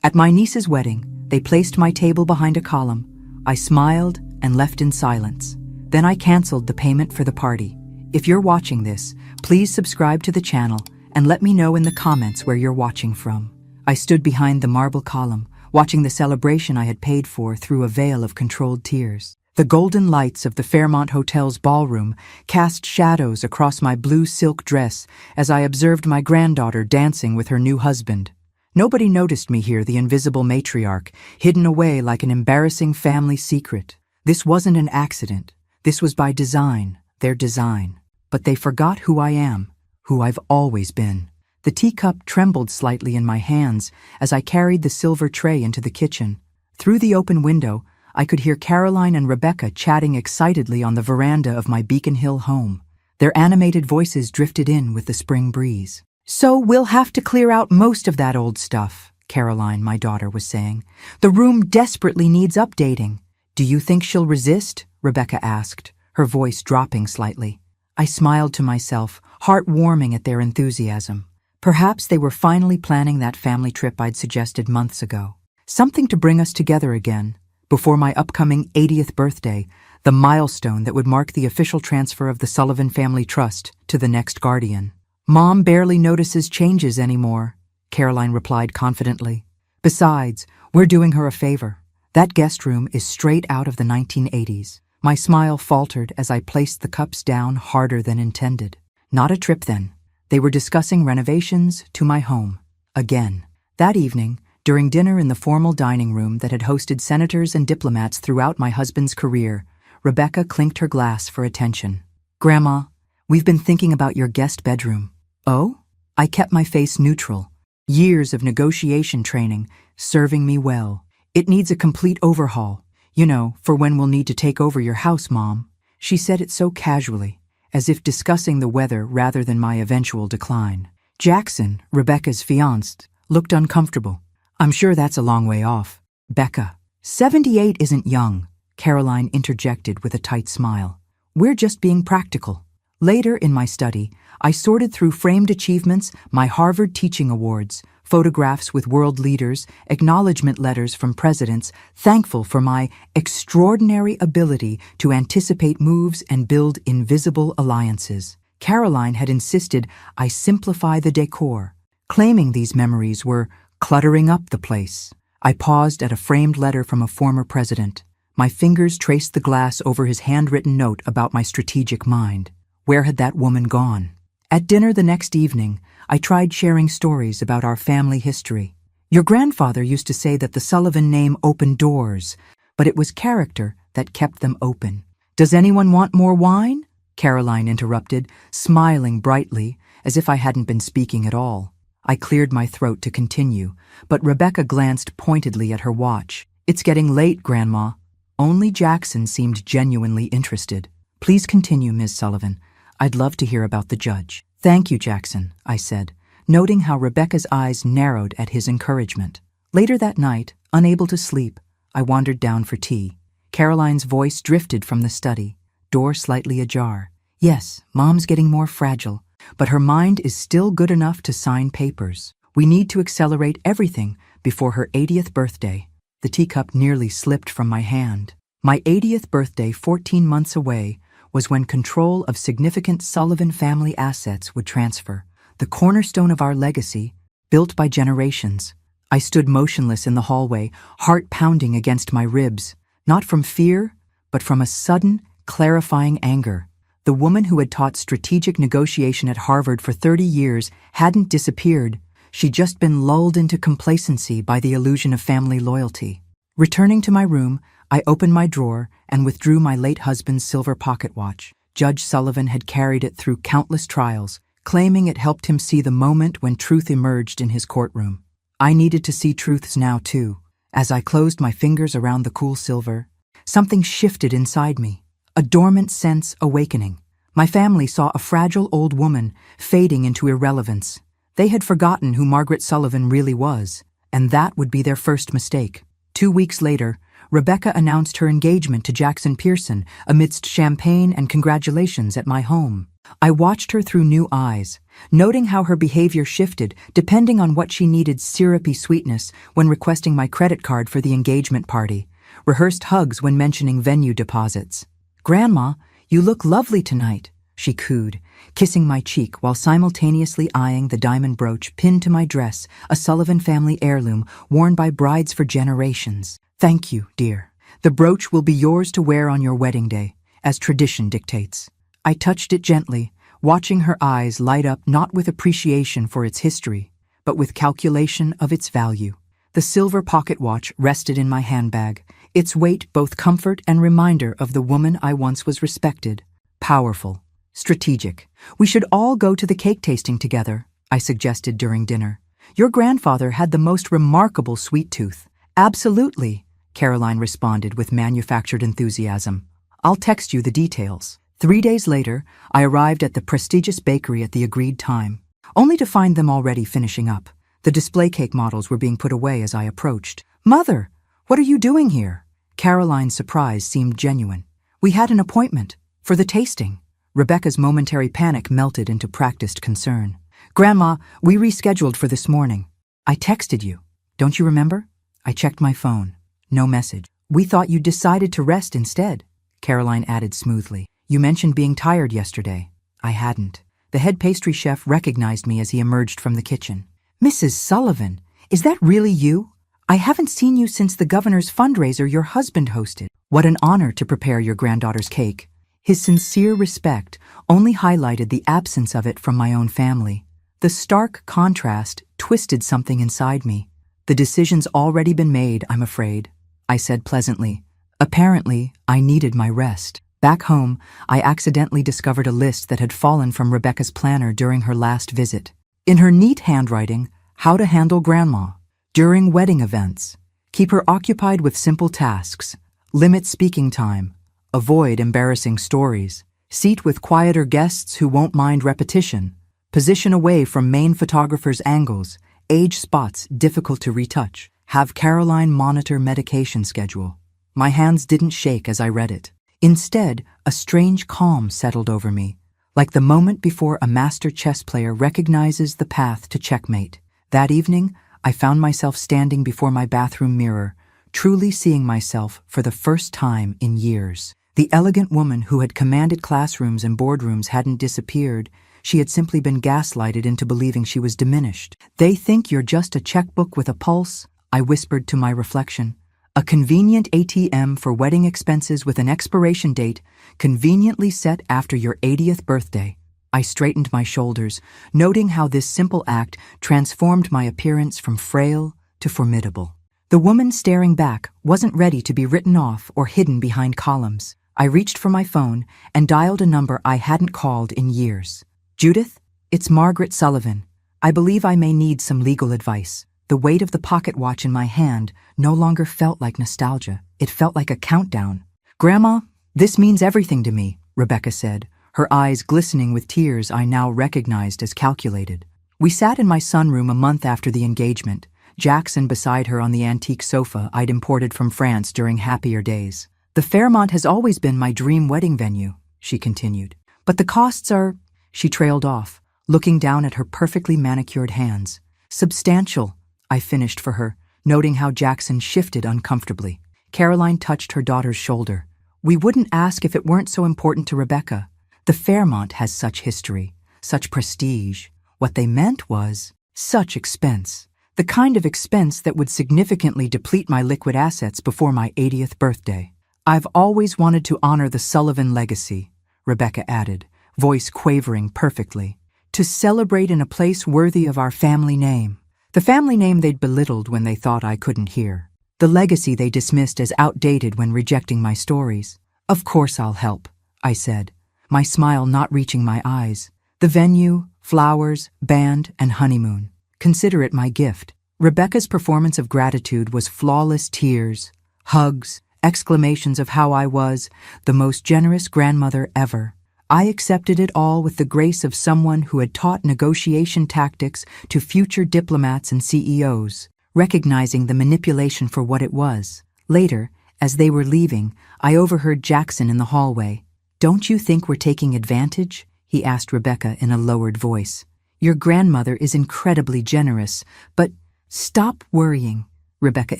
At my niece's wedding, they placed my table behind a column. I smiled and left in silence. Then I canceled the payment for the party. If you're watching this, please subscribe to the channel and let me know in the comments where you're watching from. I stood behind the marble column, watching the celebration I had paid for through a veil of controlled tears. The golden lights of the Fairmont Hotel's ballroom cast shadows across my blue silk dress as I observed my granddaughter dancing with her new husband. Nobody noticed me here, the invisible matriarch, hidden away like an embarrassing family secret. This wasn't an accident. This was by design, their design. But they forgot who I am, who I've always been. The teacup trembled slightly in my hands as I carried the silver tray into the kitchen. Through the open window, I could hear Caroline and Rebecca chatting excitedly on the veranda of my Beacon Hill home. Their animated voices drifted in with the spring breeze. "So we'll have to clear out most of that old stuff," Caroline, my daughter, was saying. "The room desperately needs updating." "Do you think she'll resist?" Rebecca asked, her voice dropping slightly. I smiled to myself, heart warming at their enthusiasm. Perhaps they were finally planning that family trip I'd suggested months ago. Something to bring us together again, before my upcoming 80th birthday, the milestone that would mark the official transfer of the Sullivan Family Trust to the next guardian. "Mom barely notices changes anymore," Caroline replied confidently. "Besides, we're doing her a favor. That guest room is straight out of the 1980s. My smile faltered as I placed the cups down harder than intended. Not a trip then. They were discussing renovations to my home. Again. That evening, during dinner in the formal dining room that had hosted senators and diplomats throughout my husband's career, Rebecca clinked her glass for attention. "Grandma, we've been thinking about your guest bedroom." "Oh?" I kept my face neutral. Years of negotiation training, serving me well. "It needs a complete overhaul. You know, for when we'll need to take over your house, Mom." She said it so casually, as if discussing the weather rather than my eventual decline. Jackson, Rebecca's fiancé, looked uncomfortable. "I'm sure that's a long way off." "Becca, 78 isn't young," Caroline interjected with a tight smile. "We're just being practical." Later in my study, I sorted through framed achievements, my Harvard teaching awards, photographs with world leaders, acknowledgement letters from presidents, thankful for my extraordinary ability to anticipate moves and build invisible alliances. Caroline had insisted I simplify the decor, claiming these memories were cluttering up the place. I paused at a framed letter from a former president. My fingers traced the glass over his handwritten note about my strategic mind. Where had that woman gone? At dinner the next evening, I tried sharing stories about our family history. "Your grandfather used to say that the Sullivan name opened doors, but it was character that kept them open." "Does anyone want more wine?" Caroline interrupted, smiling brightly, as if I hadn't been speaking at all. I cleared my throat to continue, but Rebecca glanced pointedly at her watch. "It's getting late, Grandma." Only Jackson seemed genuinely interested. "Please continue, Ms. Sullivan. I'd love to hear about the judge." "Thank you, Jackson," I said, noting how Rebecca's eyes narrowed at his encouragement. Later that night, unable to sleep, I wandered down for tea. Caroline's voice drifted from the study, door slightly ajar. "Yes, Mom's getting more fragile, but her mind is still good enough to sign papers. We need to accelerate everything before her 80th birthday." The teacup nearly slipped from my hand. My 80th birthday, 14 months away, was when control of significant Sullivan family assets would transfer, the cornerstone of our legacy, built by generations. I stood motionless in the hallway, heart pounding against my ribs, not from fear, but from a sudden, clarifying anger. The woman who had taught strategic negotiation at Harvard for 30 years hadn't disappeared. She'd just been lulled into complacency by the illusion of family loyalty. Returning to my room, I opened my drawer and withdrew my late husband's silver pocket watch. Judge Sullivan had carried it through countless trials, claiming it helped him see the moment when truth emerged in his courtroom. I needed to see truths now, too. As I closed my fingers around the cool silver, something shifted inside me, a dormant sense awakening. My family saw a fragile old woman fading into irrelevance. They had forgotten who Margaret Sullivan really was, and that would be their first mistake. 2 weeks later, Rebecca announced her engagement to Jackson Pearson amidst champagne and congratulations at my home. I watched her through new eyes, noting how her behavior shifted depending on what she needed: syrupy sweetness when requesting my credit card for the engagement party, rehearsed hugs when mentioning venue deposits. "Grandma, you look lovely tonight," she cooed, kissing my cheek while simultaneously eyeing the diamond brooch pinned to my dress, a Sullivan family heirloom worn by brides for generations. "Thank you, dear. The brooch will be yours to wear on your wedding day, as tradition dictates." I touched it gently, watching her eyes light up not with appreciation for its history, but with calculation of its value. The silver pocket watch rested in my handbag, its weight both comfort and reminder of the woman I once was: respected, powerful, strategic. "We should all go to the cake tasting together," I suggested during dinner. "Your grandfather had the most remarkable sweet tooth." "Absolutely," Caroline responded with manufactured enthusiasm. "I'll text you the details." 3 days later, I arrived at the prestigious bakery at the agreed time, only to find them already finishing up. The display cake models were being put away as I approached. "Mother, what are you doing here?" Caroline's surprise seemed genuine. "We had an appointment for the tasting." Rebecca's momentary panic melted into practiced concern. "Grandma, we rescheduled for this morning. I texted you. Don't you remember?" I checked my phone. No message. "We thought you'd decided to rest instead," Caroline added smoothly. "You mentioned being tired yesterday." I hadn't. The head pastry chef recognized me as he emerged from the kitchen. "Mrs. Sullivan, is that really you? I haven't seen you since the governor's fundraiser your husband hosted." "What an honor to prepare your granddaughter's cake." His sincere respect only highlighted the absence of it from my own family. The stark contrast twisted something inside me. "The decision's already been made, I'm afraid," I said pleasantly. Apparently, I needed my rest. Back home, I accidentally discovered a list that had fallen from Rebecca's planner during her last visit. In her neat handwriting, "How to handle grandma during wedding events. Keep her occupied with simple tasks. Limit speaking time. Avoid embarrassing stories. Seat with quieter guests who won't mind repetition. Position away from main photographer's angles. Age spots difficult to retouch. Have Caroline monitor medication schedule." My hands didn't shake as I read it. Instead, a strange calm settled over me, like the moment before a master chess player recognizes the path to checkmate. That evening, I found myself standing before my bathroom mirror, truly seeing myself for the first time in years. The elegant woman who had commanded classrooms and boardrooms hadn't disappeared. She had simply been gaslighted into believing she was diminished. "They think you're just a checkbook with a pulse," I whispered to my reflection. "A convenient ATM for wedding expenses with an expiration date conveniently set after your 80th birthday." I straightened my shoulders, noting how this simple act transformed my appearance from frail to formidable. The woman staring back wasn't ready to be written off or hidden behind columns. I reached for my phone and dialed a number I hadn't called in years. "Judith, it's Margaret Sullivan. I believe I may need some legal advice." The weight of the pocket watch in my hand no longer felt like nostalgia. It felt like a countdown. "Grandma, this means everything to me," Rebecca said, her eyes glistening with tears I now recognized as calculated. We sat in my sunroom a month after the engagement, Jackson beside her on the antique sofa I'd imported from France during happier days. "The Fairmont has always been my dream wedding venue," she continued. "But the costs are—" She trailed off, looking down at her perfectly manicured hands. "Substantial," I finished for her, noting how Jackson shifted uncomfortably. Caroline touched her daughter's shoulder. "We wouldn't ask if it weren't so important to Rebecca. The Fairmont has such history, such prestige. What they meant was such expense. The kind of expense that would significantly deplete my liquid assets before my 80th birthday. I've always wanted to honor the Sullivan legacy," Rebecca added, voice quavering perfectly. "To celebrate in a place worthy of our family name." The family name they'd belittled when they thought I couldn't hear. The legacy they dismissed as outdated when rejecting my stories. "Of course I'll help," I said, my smile not reaching my eyes. "The venue, flowers, band, and honeymoon. Consider it my gift." Rebecca's performance of gratitude was flawless: tears, hugs, exclamations of how I was the most generous grandmother ever. I accepted it all with the grace of someone who had taught negotiation tactics to future diplomats and CEOs. recognizing the manipulation for what it was. Later, as they were leaving, I overheard Jackson in the hallway. "Don't you think we're taking advantage?" he asked Rebecca in a lowered voice. "Your grandmother is incredibly generous, but—" "Stop worrying," Rebecca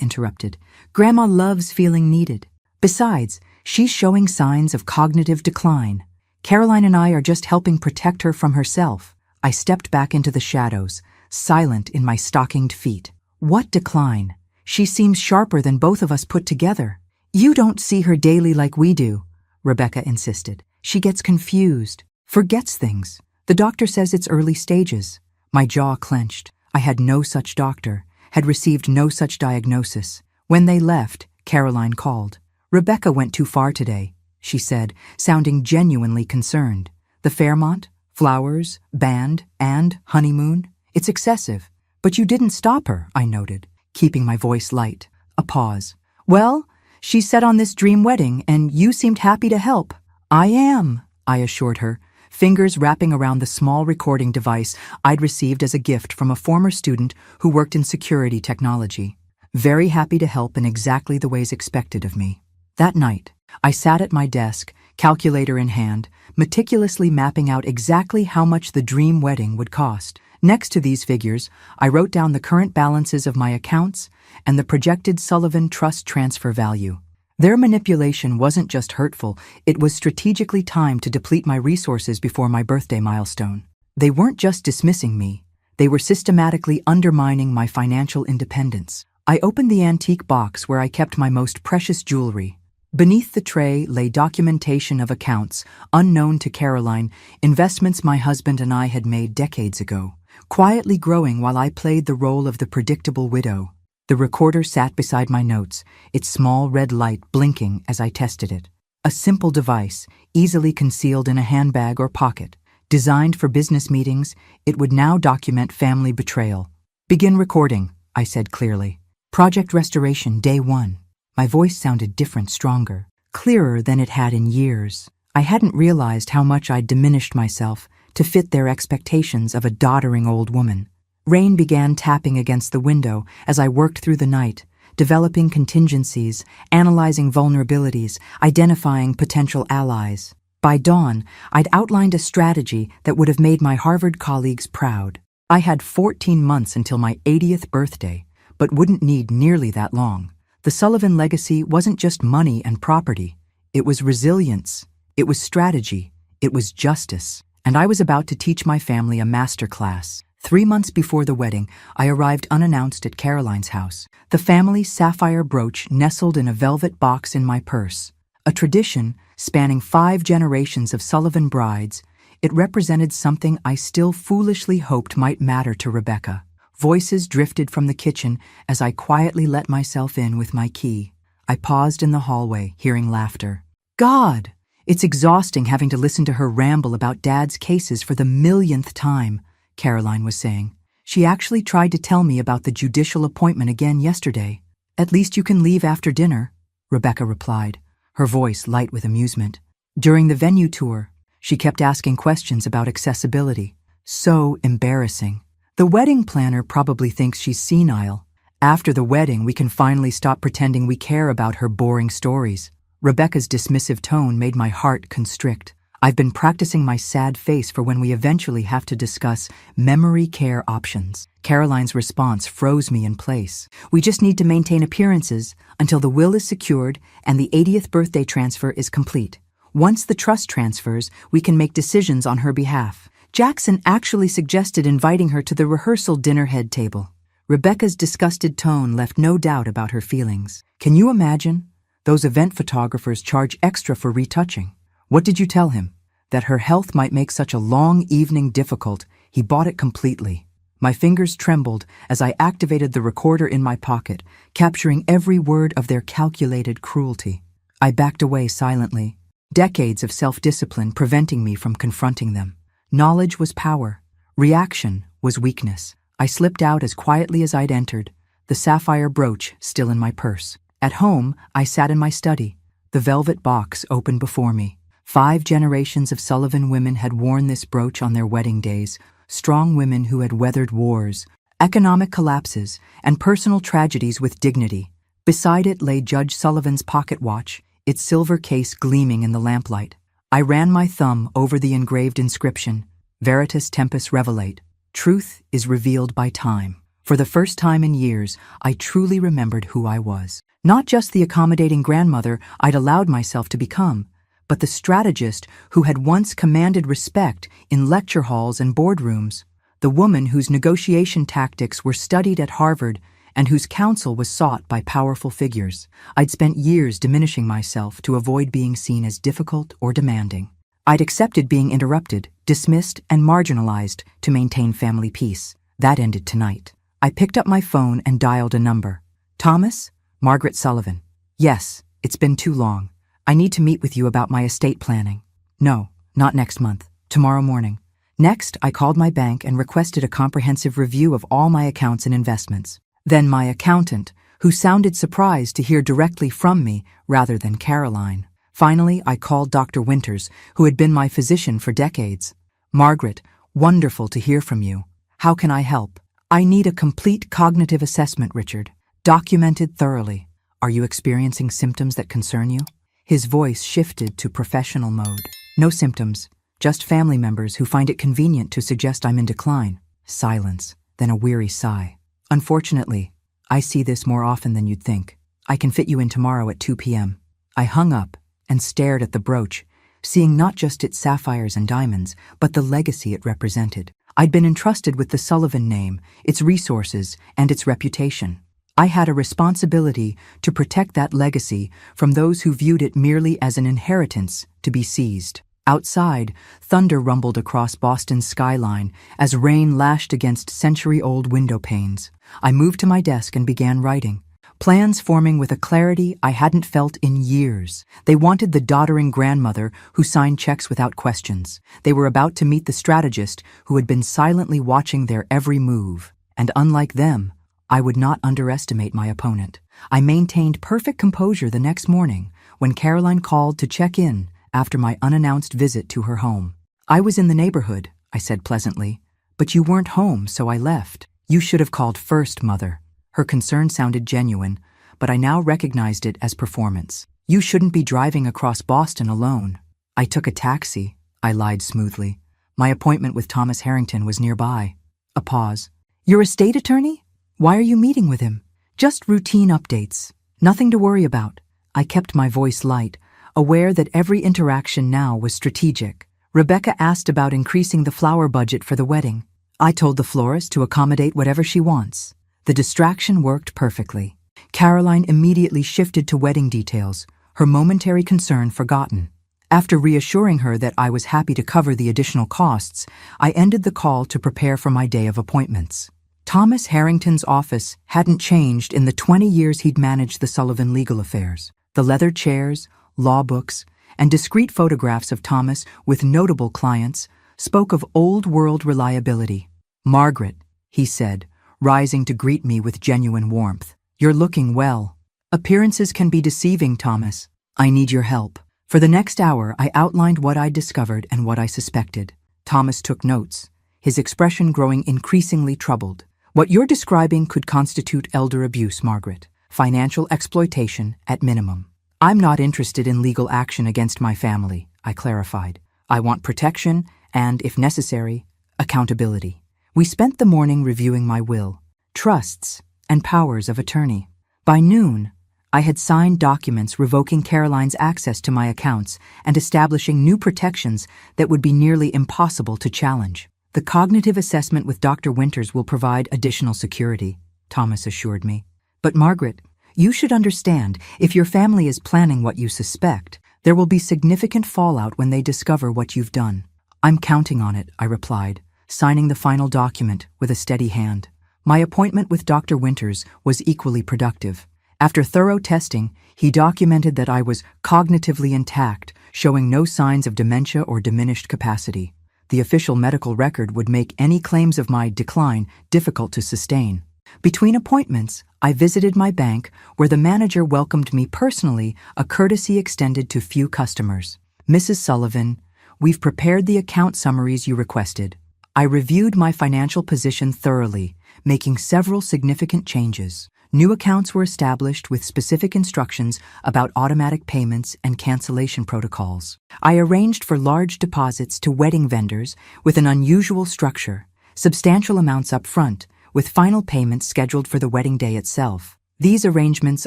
interrupted. "Grandma loves feeling needed. Besides, she's showing signs of cognitive decline. Caroline and I are just helping protect her from herself." I stepped back into the shadows, silent in my stockinged feet. "What decline? She seems sharper than both of us put together." "You don't see her daily like we do," Rebecca insisted. "She gets confused, forgets things. The doctor says it's early stages." My jaw clenched. I had no such doctor, had received no such diagnosis. When they left, Caroline called. "Rebecca went too far today," she said, sounding genuinely concerned. "The Fairmont, flowers, band, and honeymoon. It's excessive." "But you didn't stop her," I noted, keeping my voice light. A pause. "Well, she's set on this dream wedding, and you seemed happy to help." "I am," I assured her, fingers wrapping around the small recording device I'd received as a gift from a former student who worked in security technology. Very happy to help in exactly the ways expected of me. That night, I sat at my desk, calculator in hand, meticulously mapping out exactly how much the dream wedding would cost. Next to these figures, I wrote down the current balances of my accounts and the projected Sullivan Trust transfer value. Their manipulation wasn't just hurtful, it was strategically timed to deplete my resources before my birthday milestone. They weren't just dismissing me, they were systematically undermining my financial independence. I opened the antique box where I kept my most precious jewelry. Beneath the tray lay documentation of accounts, unknown to Caroline, investments my husband and I had made decades ago, quietly growing while I played the role of the predictable widow. The recorder sat beside my notes, its small red light blinking as I tested it. A simple device, easily concealed in a handbag or pocket. Designed for business meetings, it would now document family betrayal. "Begin recording," I said clearly. "Project Restoration, Day 1. My voice sounded different, stronger, clearer than it had in years. I hadn't realized how much I'd diminished myself to fit their expectations of a doddering old woman. Rain began tapping against the window as I worked through the night, developing contingencies, analyzing vulnerabilities, identifying potential allies. By dawn, I'd outlined a strategy that would have made my Harvard colleagues proud. I had 14 months until my 80th birthday, but wouldn't need nearly that long. The Sullivan legacy wasn't just money and property. It was resilience, it was strategy, it was justice. And I was about to teach my family a master class. 3 months before the wedding, I arrived unannounced at Caroline's house. The family sapphire brooch nestled in a velvet box in my purse. A tradition spanning 5 generations of Sullivan brides, it represented something I still foolishly hoped might matter to Rebecca. Voices drifted from the kitchen as I quietly let myself in with my key. I paused in the hallway, hearing laughter. God! It's exhausting having to listen to her ramble about Dad's cases for the millionth time, Caroline was saying. She actually tried to tell me about the judicial appointment again yesterday. "At least you can leave after dinner," Rebecca replied, her voice light with amusement. During the venue tour, she kept asking questions about accessibility. So embarrassing. The wedding planner probably thinks she's senile. After the wedding, we can finally stop pretending we care about her boring stories. Rebecca's dismissive tone made my heart constrict. I've been practicing my sad face for when we eventually have to discuss memory care options. Caroline's response froze me in place. "We just need to maintain appearances until the will is secured and the 80th birthday transfer is complete. Once the trust transfers, we can make decisions on her behalf." Jackson actually suggested inviting her to the rehearsal dinner head table. Rebecca's disgusted tone left no doubt about her feelings. "Can you imagine? Those event photographers charge extra for retouching." "What did you tell him?" "That her health might make such a long evening difficult. He bought it completely." My fingers trembled as I activated the recorder in my pocket, capturing every word of their calculated cruelty. I backed away silently, decades of self-discipline preventing me from confronting them. Knowledge was power. Reaction was weakness. I slipped out as quietly as I'd entered, the sapphire brooch still in my purse. At home, I sat in my study, the velvet box open before me. 5 generations of Sullivan women had worn this brooch on their wedding days, strong women who had weathered wars, economic collapses, and personal tragedies with dignity. Beside it lay Judge Sullivan's pocket watch, its silver case gleaming in the lamplight. I ran my thumb over the engraved inscription, Veritas Tempus Revelate. Truth is revealed by time. For the first time in years, I truly remembered who I was. Not just the accommodating grandmother I'd allowed myself to become, but the strategist who had once commanded respect in lecture halls and boardrooms, the woman whose negotiation tactics were studied at Harvard and whose counsel was sought by powerful figures. I'd spent years diminishing myself to avoid being seen as difficult or demanding. I'd accepted being interrupted, dismissed, and marginalized to maintain family peace. That ended tonight. I picked up my phone and dialed a number. Thomas? Margaret Sullivan. Yes, it's been too long. I need to meet with you about my estate planning. No, not next month. Tomorrow morning. Next, I called my bank and requested a comprehensive review of all my accounts and investments. Then my accountant, who sounded surprised to hear directly from me rather than Caroline. Finally, I called Dr. Winters, who had been my physician for decades. Margaret, wonderful to hear from you. How can I help? I need a complete cognitive assessment, Richard. Documented thoroughly. Are you experiencing symptoms that concern you? His voice shifted to professional mode. No symptoms, just family members who find it convenient to suggest I'm in decline. Silence, then a weary sigh. Unfortunately, I see this more often than you'd think. I can fit you in tomorrow at 2 p.m. I hung up and stared at the brooch, seeing not just its sapphires and diamonds, but the legacy it represented. I'd been entrusted with the Sullivan name, its resources, and its reputation. I had a responsibility to protect that legacy from those who viewed it merely as an inheritance to be seized. Outside, thunder rumbled across Boston's skyline as rain lashed against century-old window panes. I moved to my desk and began writing. Plans forming with a clarity I hadn't felt in years. They wanted the doddering grandmother who signed checks without questions. They were about to meet the strategist who had been silently watching their every move. And unlike them, I would not underestimate my opponent. I maintained perfect composure the next morning when Caroline called to check in after my unannounced visit to her home. I was in the neighborhood, I said pleasantly, but you weren't home, so I left. You should have called first, Mother. Her concern sounded genuine, but I now recognized it as performance. You shouldn't be driving across Boston alone. I took a taxi, I lied smoothly. My appointment with Thomas Harrington was nearby. A pause. Your estate attorney? Why are you meeting with him? Just routine updates. Nothing to worry about. I kept my voice light, aware that every interaction now was strategic. Rebecca asked about increasing the flower budget for the wedding. I told the florist to accommodate whatever she wants. The distraction worked perfectly. Caroline immediately shifted to wedding details, her momentary concern forgotten. After reassuring her that I was happy to cover the additional costs, I ended the call to prepare for my day of appointments. Thomas Harrington's office hadn't changed in the 20 years he'd managed the Sullivan legal affairs. The leather chairs, law books, and discreet photographs of Thomas with notable clients spoke of old-world reliability. Margaret, he said, rising to greet me with genuine warmth. You're looking well. Appearances can be deceiving, Thomas. I need your help. For the next hour, I outlined what I'd discovered and what I suspected. Thomas took notes, his expression growing increasingly troubled. What you're describing could constitute elder abuse, Margaret. Financial exploitation at minimum. I'm not interested in legal action against my family, I clarified. I want protection and, if necessary, accountability. We spent the morning reviewing my will, trusts, and powers of attorney. By noon, I had signed documents revoking Caroline's access to my accounts and establishing new protections that would be nearly impossible to challenge. The cognitive assessment with Dr. Winters will provide additional security, Thomas assured me. But Margaret, you should understand, if your family is planning what you suspect, there will be significant fallout when they discover what you've done. I'm counting on it, I replied, signing the final document with a steady hand. My appointment with Dr. Winters was equally productive. After thorough testing, he documented that I was cognitively intact, showing no signs of dementia or diminished capacity. The official medical record would make any claims of my decline difficult to sustain. Between appointments, I visited my bank, where the manager welcomed me personally, a courtesy extended to few customers. Mrs. Sullivan, we've prepared the account summaries you requested. I reviewed my financial position thoroughly, making several significant changes. New accounts were established with specific instructions about automatic payments and cancellation protocols. I arranged for large deposits to wedding vendors with an unusual structure, substantial amounts up front, with final payments scheduled for the wedding day itself. These arrangements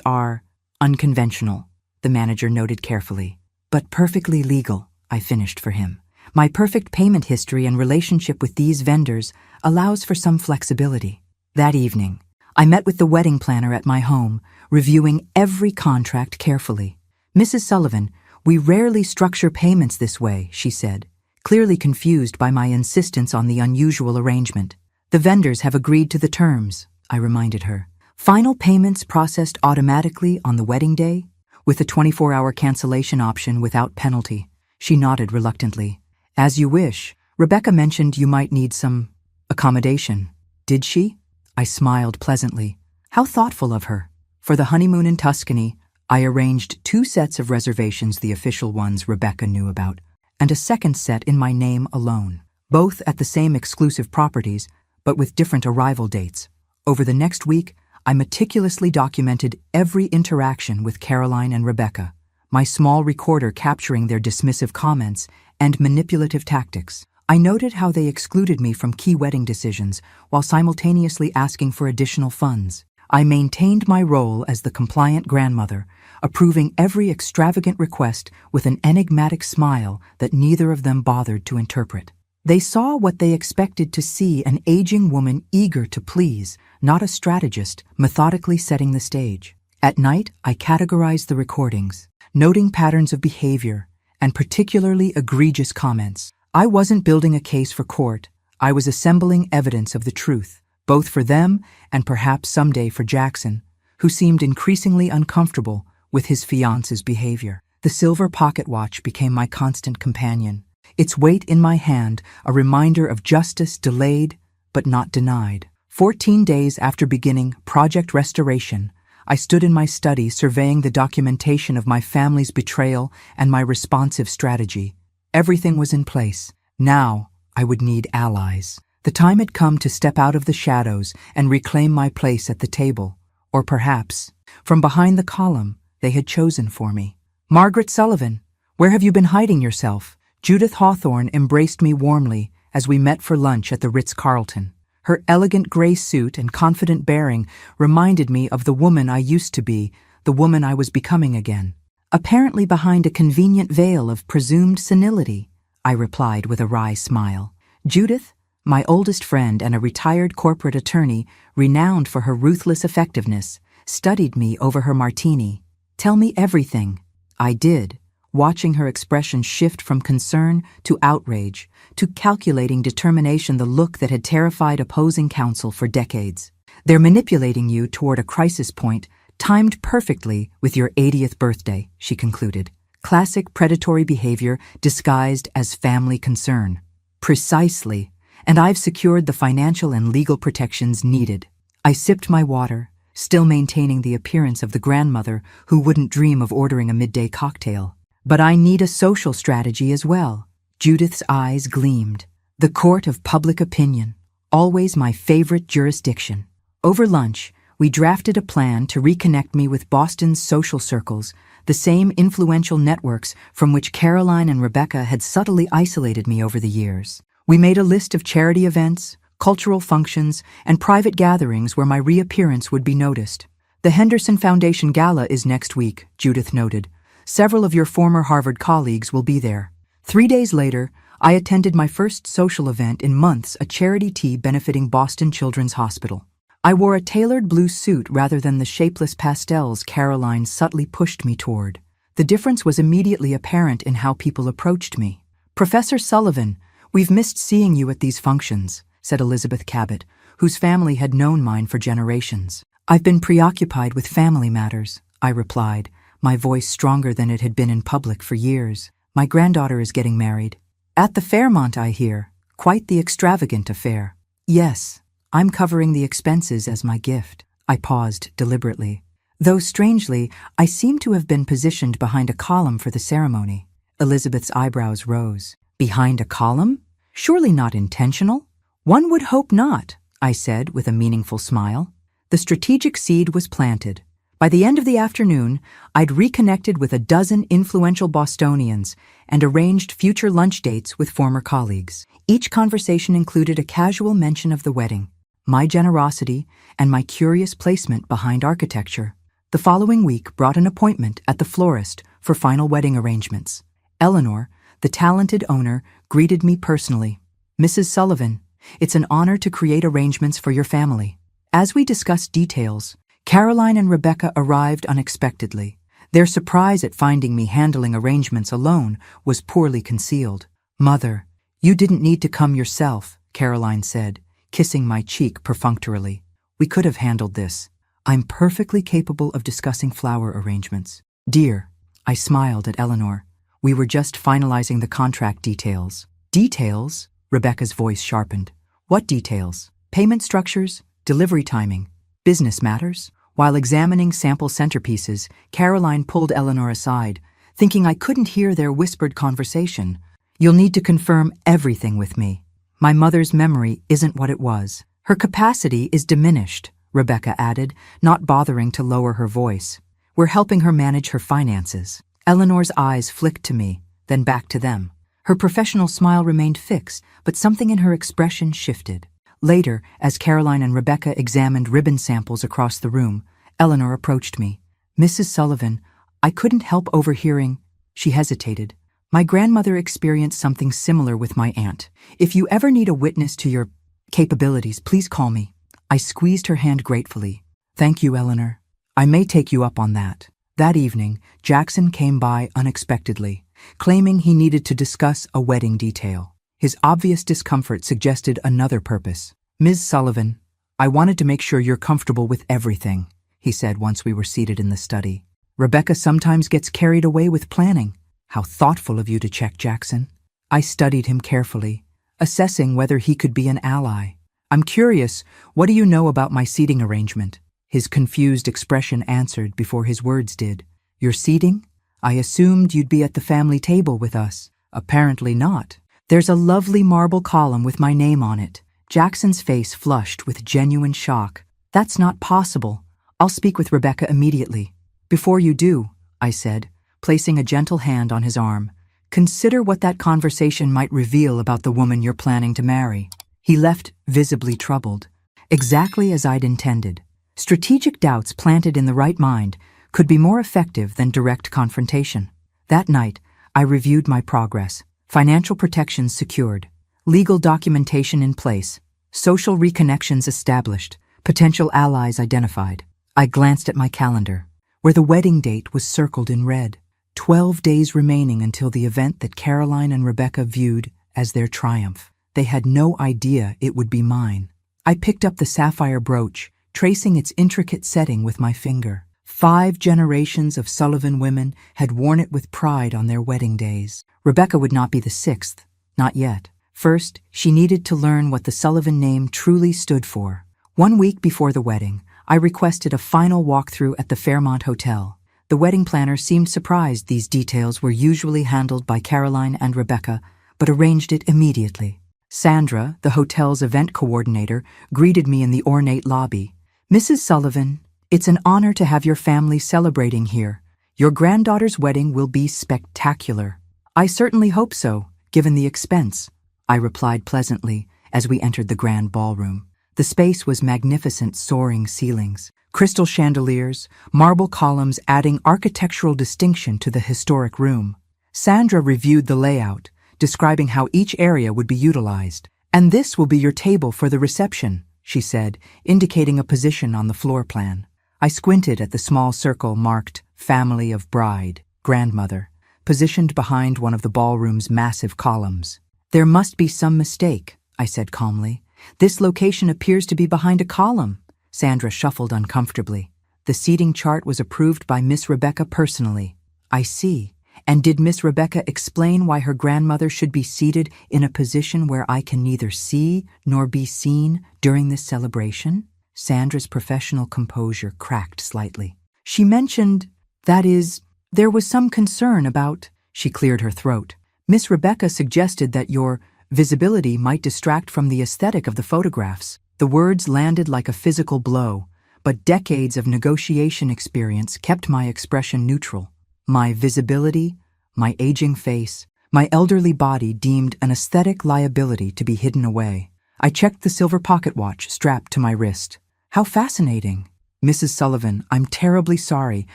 are unconventional, the manager noted carefully, but perfectly legal, I finished for him. My perfect payment history and relationship with these vendors allows for some flexibility. That evening, I met with the wedding planner at my home, reviewing every contract carefully. "Mrs. Sullivan, we rarely structure payments this way," she said, clearly confused by my insistence on the unusual arrangement. "The vendors have agreed to the terms," I reminded her. "Final payments processed automatically on the wedding day, with a 24-hour cancellation option without penalty." She nodded reluctantly. "As you wish. Rebecca mentioned you might need some accommodation." "Did she?" I smiled pleasantly. How thoughtful of her. For the honeymoon in Tuscany, I arranged 2 sets of reservations, the official ones Rebecca knew about, and a second set in my name alone, both at the same exclusive properties, but with different arrival dates. Over the next week, I meticulously documented every interaction with Caroline and Rebecca, my small recorder capturing their dismissive comments and manipulative tactics. I noted how they excluded me from key wedding decisions while simultaneously asking for additional funds. I maintained my role as the compliant grandmother, approving every extravagant request with an enigmatic smile that neither of them bothered to interpret. They saw what they expected to see: an aging woman eager to please, not a strategist methodically setting the stage. At night, I categorized the recordings, noting patterns of behavior and particularly egregious comments. I wasn't building a case for court. I was assembling evidence of the truth, both for them and perhaps someday for Jackson, who seemed increasingly uncomfortable with his fiance's behavior. The silver pocket watch became my constant companion, its weight in my hand a reminder of justice delayed but not denied. 14 days after beginning Project Restoration, I stood in my study surveying the documentation of my family's betrayal and my responsive strategy. Everything was in place. Now, I would need allies. The time had come to step out of the shadows and reclaim my place at the table, or perhaps, from behind the column they had chosen for me. "Margaret Sullivan, where have you been hiding yourself?" Judith Hawthorne embraced me warmly as we met for lunch at the Ritz-Carlton. Her elegant gray suit and confident bearing reminded me of the woman I used to be, the woman I was becoming again. "Apparently behind a convenient veil of presumed senility," I replied with a wry smile. Judith, my oldest friend and a retired corporate attorney renowned for her ruthless effectiveness, studied me over her martini. "Tell me everything." I did, watching her expression shift from concern to outrage, to calculating determination, the look that had terrified opposing counsel for decades. "They're manipulating you toward a crisis point, timed perfectly with your 80th birthday," she concluded. "Classic predatory behavior disguised as family concern." "Precisely, and I've secured the financial and legal protections needed." I sipped my water, still maintaining the appearance of the grandmother who wouldn't dream of ordering a midday cocktail. "But I need a social strategy as well." Judith's eyes gleamed. "The court of public opinion, always my favorite jurisdiction." Over lunch, we drafted a plan to reconnect me with Boston's social circles, the same influential networks from which Caroline and Rebecca had subtly isolated me over the years. We made a list of charity events, cultural functions, and private gatherings where my reappearance would be noticed. "The Henderson Foundation Gala is next week," Judith noted. "Several of your former Harvard colleagues will be there." 3 days later, I attended my first social event in months, a charity tea benefiting Boston Children's Hospital. I wore a tailored blue suit rather than the shapeless pastels Caroline subtly pushed me toward. The difference was immediately apparent in how people approached me. "Professor Sullivan, we've missed seeing you at these functions," said Elizabeth Cabot, whose family had known mine for generations. "I've been preoccupied with family matters," I replied, my voice stronger than it had been in public for years. "My granddaughter is getting married." "At the Fairmont, I hear. Quite the extravagant affair." "Yes. I'm covering the expenses as my gift." I paused deliberately. Though strangely, I seemed to have been positioned behind a column for the ceremony. Elizabeth's eyebrows rose. "Behind a column? Surely not intentional?" "One would hope not," I said with a meaningful smile. The strategic seed was planted. By the end of the afternoon, I'd reconnected with a dozen influential Bostonians and arranged future lunch dates with former colleagues. Each conversation included a casual mention of the wedding, my generosity, and my curious placement behind architecture. The following week brought an appointment at the florist for final wedding arrangements. Eleanor, the talented owner, greeted me personally. "Mrs. Sullivan, it's an honor to create arrangements for your family." As we discussed details, Caroline and Rebecca arrived unexpectedly. Their surprise at finding me handling arrangements alone was poorly concealed. "Mother, you didn't need to come yourself," Caroline said, kissing my cheek perfunctorily. "We could have handled this. I'm perfectly capable of discussing flower arrangements." "Dear," I smiled at Eleanor. "We were just finalizing the contract details." "Details?" Rebecca's voice sharpened. "What details? Payment structures? Delivery timing? Business matters?" While examining sample centerpieces, Caroline pulled Eleanor aside, thinking I couldn't hear their whispered conversation. "You'll need to confirm everything with me. My mother's memory isn't what it was. Her capacity is diminished," Rebecca added, not bothering to lower her voice. "We're helping her manage her finances." Eleanor's eyes flicked to me, then back to them. Her professional smile remained fixed, but something in her expression shifted. Later, as Caroline and Rebecca examined ribbon samples across the room, Eleanor approached me. "Mrs. Sullivan, I couldn't help overhearing." She hesitated. "My grandmother experienced something similar with my aunt. If you ever need a witness to your capabilities, please call me." I squeezed her hand gratefully. "Thank you, Eleanor. I may take you up on that." That evening, Jackson came by unexpectedly, claiming he needed to discuss a wedding detail. His obvious discomfort suggested another purpose. "Ms. Sullivan, I wanted to make sure you're comfortable with everything," he said once we were seated in the study. "Rebecca sometimes gets carried away with planning." "How thoughtful of you to check, Jackson." I studied him carefully, assessing whether he could be an ally. "I'm curious, what do you know about my seating arrangement?" His confused expression answered before his words did. "Your seating? I assumed you'd be at the family table with us." "Apparently not. There's a lovely marble column with my name on it." Jackson's face flushed with genuine shock. "That's not possible. I'll speak with Rebecca immediately." "Before you do," I said, placing a gentle hand on his arm, "consider what that conversation might reveal about the woman you're planning to marry." He left visibly troubled. Exactly as I'd intended. Strategic doubts planted in the right mind could be more effective than direct confrontation. That night, I reviewed my progress. Financial protections secured, legal documentation in place, social reconnections established, potential allies identified. I glanced at my calendar, where the wedding date was circled in red. 12 days remaining until the event that Caroline and Rebecca viewed as their triumph. They had no idea it would be mine. I picked up the sapphire brooch, tracing its intricate setting with my finger. 5 generations of Sullivan women had worn it with pride on their wedding days. Rebecca would not be the 6th, not yet. First, she needed to learn what the Sullivan name truly stood for. 1 week before the wedding, I requested a final walkthrough at the Fairmont Hotel. The wedding planner seemed surprised these details were usually handled by Caroline and Rebecca, but arranged it immediately. Sandra, the hotel's event coordinator, greeted me in the ornate lobby. "Mrs. Sullivan, it's an honor to have your family celebrating here. Your granddaughter's wedding will be spectacular." "I certainly hope so, given the expense," I replied pleasantly as we entered the grand ballroom. The space was magnificent, soaring ceilings, crystal chandeliers, marble columns adding architectural distinction to the historic room. Sandra reviewed the layout, describing how each area would be utilized. "And this will be your table for the reception," she said, indicating a position on the floor plan. I squinted at the small circle marked "Family of Bride, Grandmother," positioned behind one of the ballroom's massive columns. "There must be some mistake," I said calmly. "This location appears to be behind a column." Sandra shuffled uncomfortably. "The seating chart was approved by Miss Rebecca personally." "I see. And did Miss Rebecca explain why her grandmother should be seated in a position where I can neither see nor be seen during this celebration?" Sandra's professional composure cracked slightly. "She mentioned, that is, there was some concern about—" She cleared her throat. "Miss Rebecca suggested that your visibility might distract from the aesthetic of the photographs." The words landed like a physical blow, but decades of negotiation experience kept my expression neutral. My visibility, my aging face, my elderly body deemed an aesthetic liability to be hidden away. I checked the silver pocket watch strapped to my wrist. How fascinating. Mrs. Sullivan, I'm terribly sorry.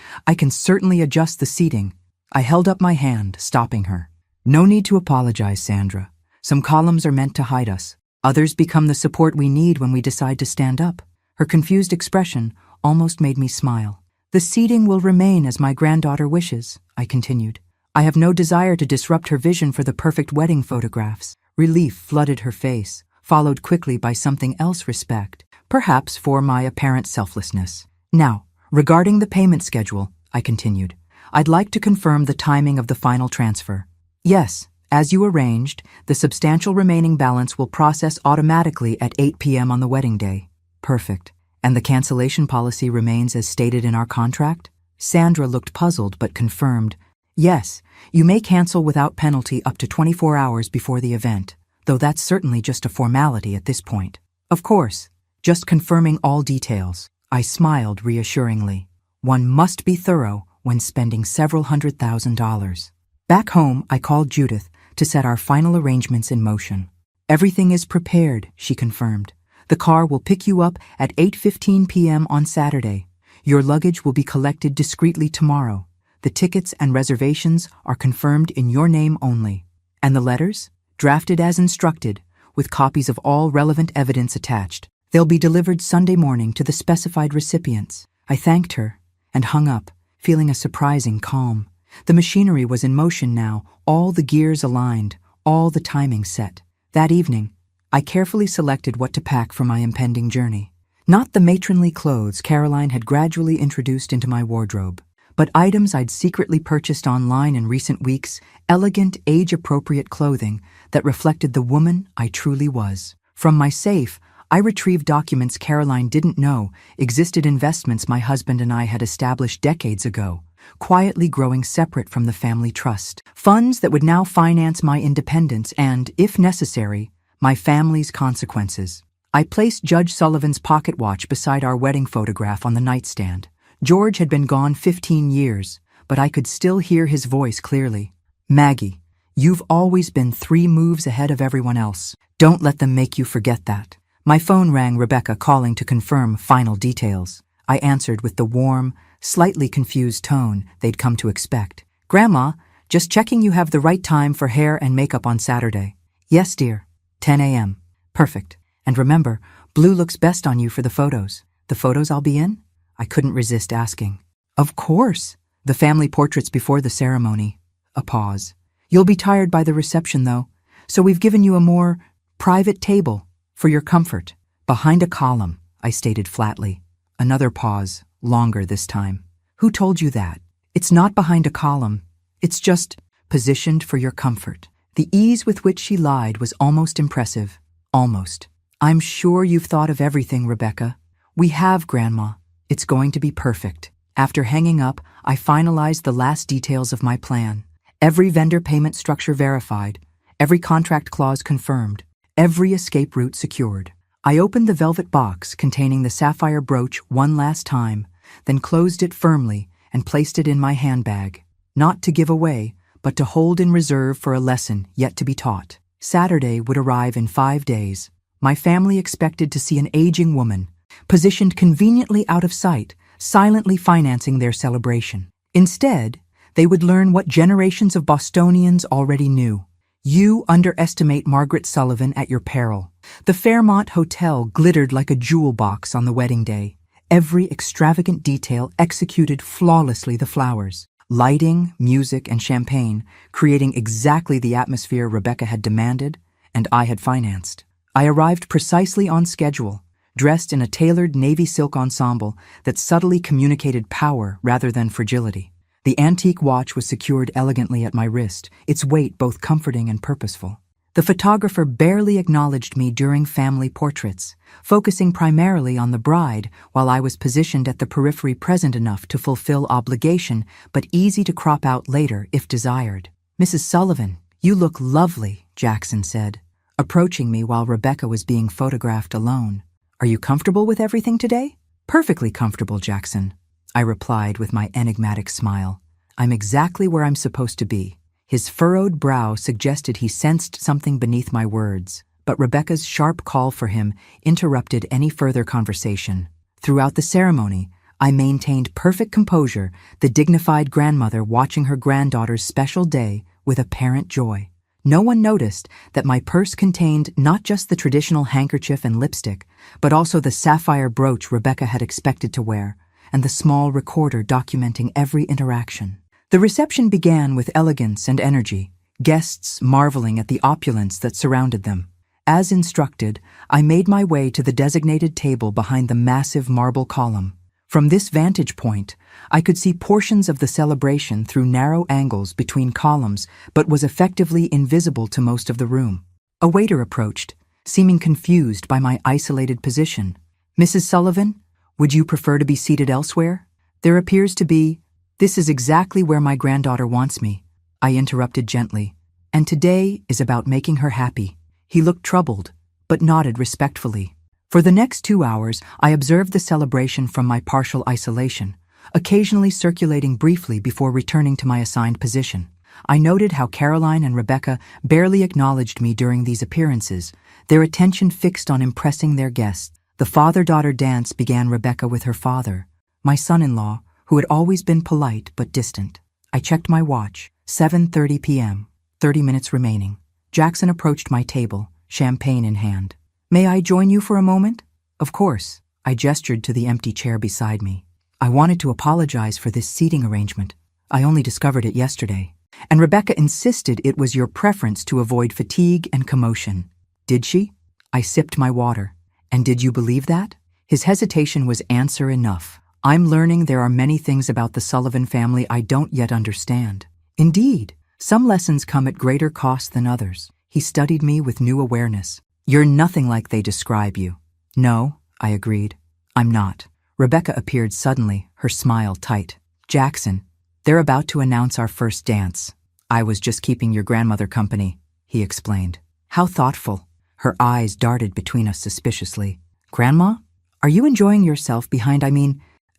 I can certainly adjust the seating. I held up my hand, stopping her. No need to apologize, Sandra. Some columns are meant to hide us. Others become the support we need when we decide to stand up. Her confused expression almost made me smile. The seating will remain as my granddaughter wishes, I continued. I have no desire to disrupt her vision for the perfect wedding photographs. Relief flooded her face, followed quickly by something else, respect, perhaps for my apparent selflessness. Now, regarding the payment schedule, I continued, I'd like to confirm the timing of the final transfer. Yes, as you arranged, the substantial remaining balance will process automatically at 8 p.m. on the wedding day. Perfect. And the cancellation policy remains as stated in our contract? Sandra looked puzzled but confirmed, yes, you may cancel without penalty up to 24 hours before the event, though that's certainly just a formality at this point. Of course, just confirming all details. I smiled reassuringly. One must be thorough when spending several $100,000. Back home, I called Judith to set our final arrangements in motion. Everything is prepared, she confirmed. The car will pick you up at 8:15 p.m. on Saturday. Your luggage will be collected discreetly tomorrow. The tickets and reservations are confirmed in your name only. And the letters? Drafted as instructed, with copies of all relevant evidence attached. They'll be delivered Sunday morning to the specified recipients. I thanked her and hung up, feeling a surprising calm. The machinery was in motion now, all the gears aligned, all the timing set. That evening, I carefully selected what to pack for my impending journey. Not the matronly clothes Caroline had gradually introduced into my wardrobe, but items I'd secretly purchased online in recent weeks, elegant, age-appropriate clothing that reflected the woman I truly was. From my safe, I retrieved documents Caroline didn't know existed, investments my husband and I had established decades ago, quietly growing separate from the family trust. Funds that would now finance my independence and, if necessary, my family's consequences. I placed Judge Sullivan's pocket watch beside our wedding photograph on the nightstand. George had been gone 15 years, but I could still hear his voice clearly. Maggie, you've always been 3 moves ahead of everyone else. Don't let them make you forget that. My phone rang, Rebecca calling to confirm final details. I answered with the warm, slightly confused tone they'd come to expect. Grandma, just checking you have the right time for hair and makeup on Saturday. Yes, dear. 10 a.m. Perfect. And remember, blue looks best on you for the photos. The photos I'll be in? I couldn't resist asking. Of course. The family portraits before the ceremony. A pause. You'll be tired by the reception, though, so we've given you a more private table for your comfort. Behind a column, I stated flatly. Another pause, longer this time. Who told you that? It's not behind a column. It's just positioned for your comfort. The ease with which she lied was almost impressive. Almost. I'm sure you've thought of everything, Rebecca. We have, Grandma. It's going to be perfect. After hanging up, I finalized the last details of my plan. Every vendor payment structure verified, every contract clause confirmed, every escape route secured. I opened the velvet box containing the sapphire brooch one last time, then closed it firmly and placed it in my handbag. Not to give away, but to hold in reserve for a lesson yet to be taught. Saturday would arrive in 5 days. My family expected to see an aging woman, positioned conveniently out of sight, silently financing their celebration. Instead, they would learn what generations of Bostonians already knew. You underestimate Margaret Sullivan at your peril. The Fairmont Hotel glittered like a jewel box on the wedding day. Every extravagant detail executed flawlessly, the flowers, lighting, music, and champagne, creating exactly the atmosphere Rebecca had demanded and I had financed. I arrived precisely on schedule, dressed in a tailored navy silk ensemble that subtly communicated power rather than fragility. The antique watch was secured elegantly at my wrist, its weight both comforting and purposeful. The photographer barely acknowledged me during family portraits, focusing primarily on the bride while I was positioned at the periphery, present enough to fulfill obligation but easy to crop out later if desired. Mrs. Sullivan, you look lovely, Jackson said, approaching me while Rebecca was being photographed alone. Are you comfortable with everything today? Perfectly comfortable, Jackson, I replied with my enigmatic smile. I'm exactly where I'm supposed to be. His furrowed brow suggested he sensed something beneath my words, but Rebecca's sharp call for him interrupted any further conversation. Throughout the ceremony, I maintained perfect composure, the dignified grandmother watching her granddaughter's special day with apparent joy. No one noticed that my purse contained not just the traditional handkerchief and lipstick, but also the sapphire brooch Rebecca had expected to wear, and the small recorder documenting every interaction. The reception began with elegance and energy, guests marveling at the opulence that surrounded them. As instructed, I made my way to the designated table behind the massive marble column. From this vantage point, I could see portions of the celebration through narrow angles between columns, but was effectively invisible to most of the room. A waiter approached, seeming confused by my isolated position. Mrs. Sullivan, would you prefer to be seated elsewhere? There appears to be— This is exactly where my granddaughter wants me, I interrupted gently. And today is about making her happy. He looked troubled, but nodded respectfully. For the next 2 hours, I observed the celebration from my partial isolation, occasionally circulating briefly before returning to my assigned position. I noted how Caroline and Rebecca barely acknowledged me during these appearances, their attention fixed on impressing their guests. The father-daughter dance began Rebecca with her father, my son-in-law, who had always been polite but distant. I checked my watch, 7:30 p.m., 30 minutes remaining. Jackson approached my table, champagne in hand. May I join you for a moment? Of course, I gestured to the empty chair beside me. I wanted to apologize for this seating arrangement. I only discovered it yesterday. And Rebecca insisted it was your preference to avoid fatigue and commotion. Did she? I sipped my water. And did you believe that? His hesitation was answer enough. I'm learning there are many things about the Sullivan family I don't yet understand. Indeed, some lessons come at greater cost than others. He studied me with new awareness. You're nothing like they describe you. No, I agreed. I'm not. Rebecca appeared suddenly, her smile tight. Jackson, they're about to announce our first dance. I was just keeping your grandmother company, he explained. How thoughtful. Her eyes darted between us suspiciously. Grandma, are you enjoying yourself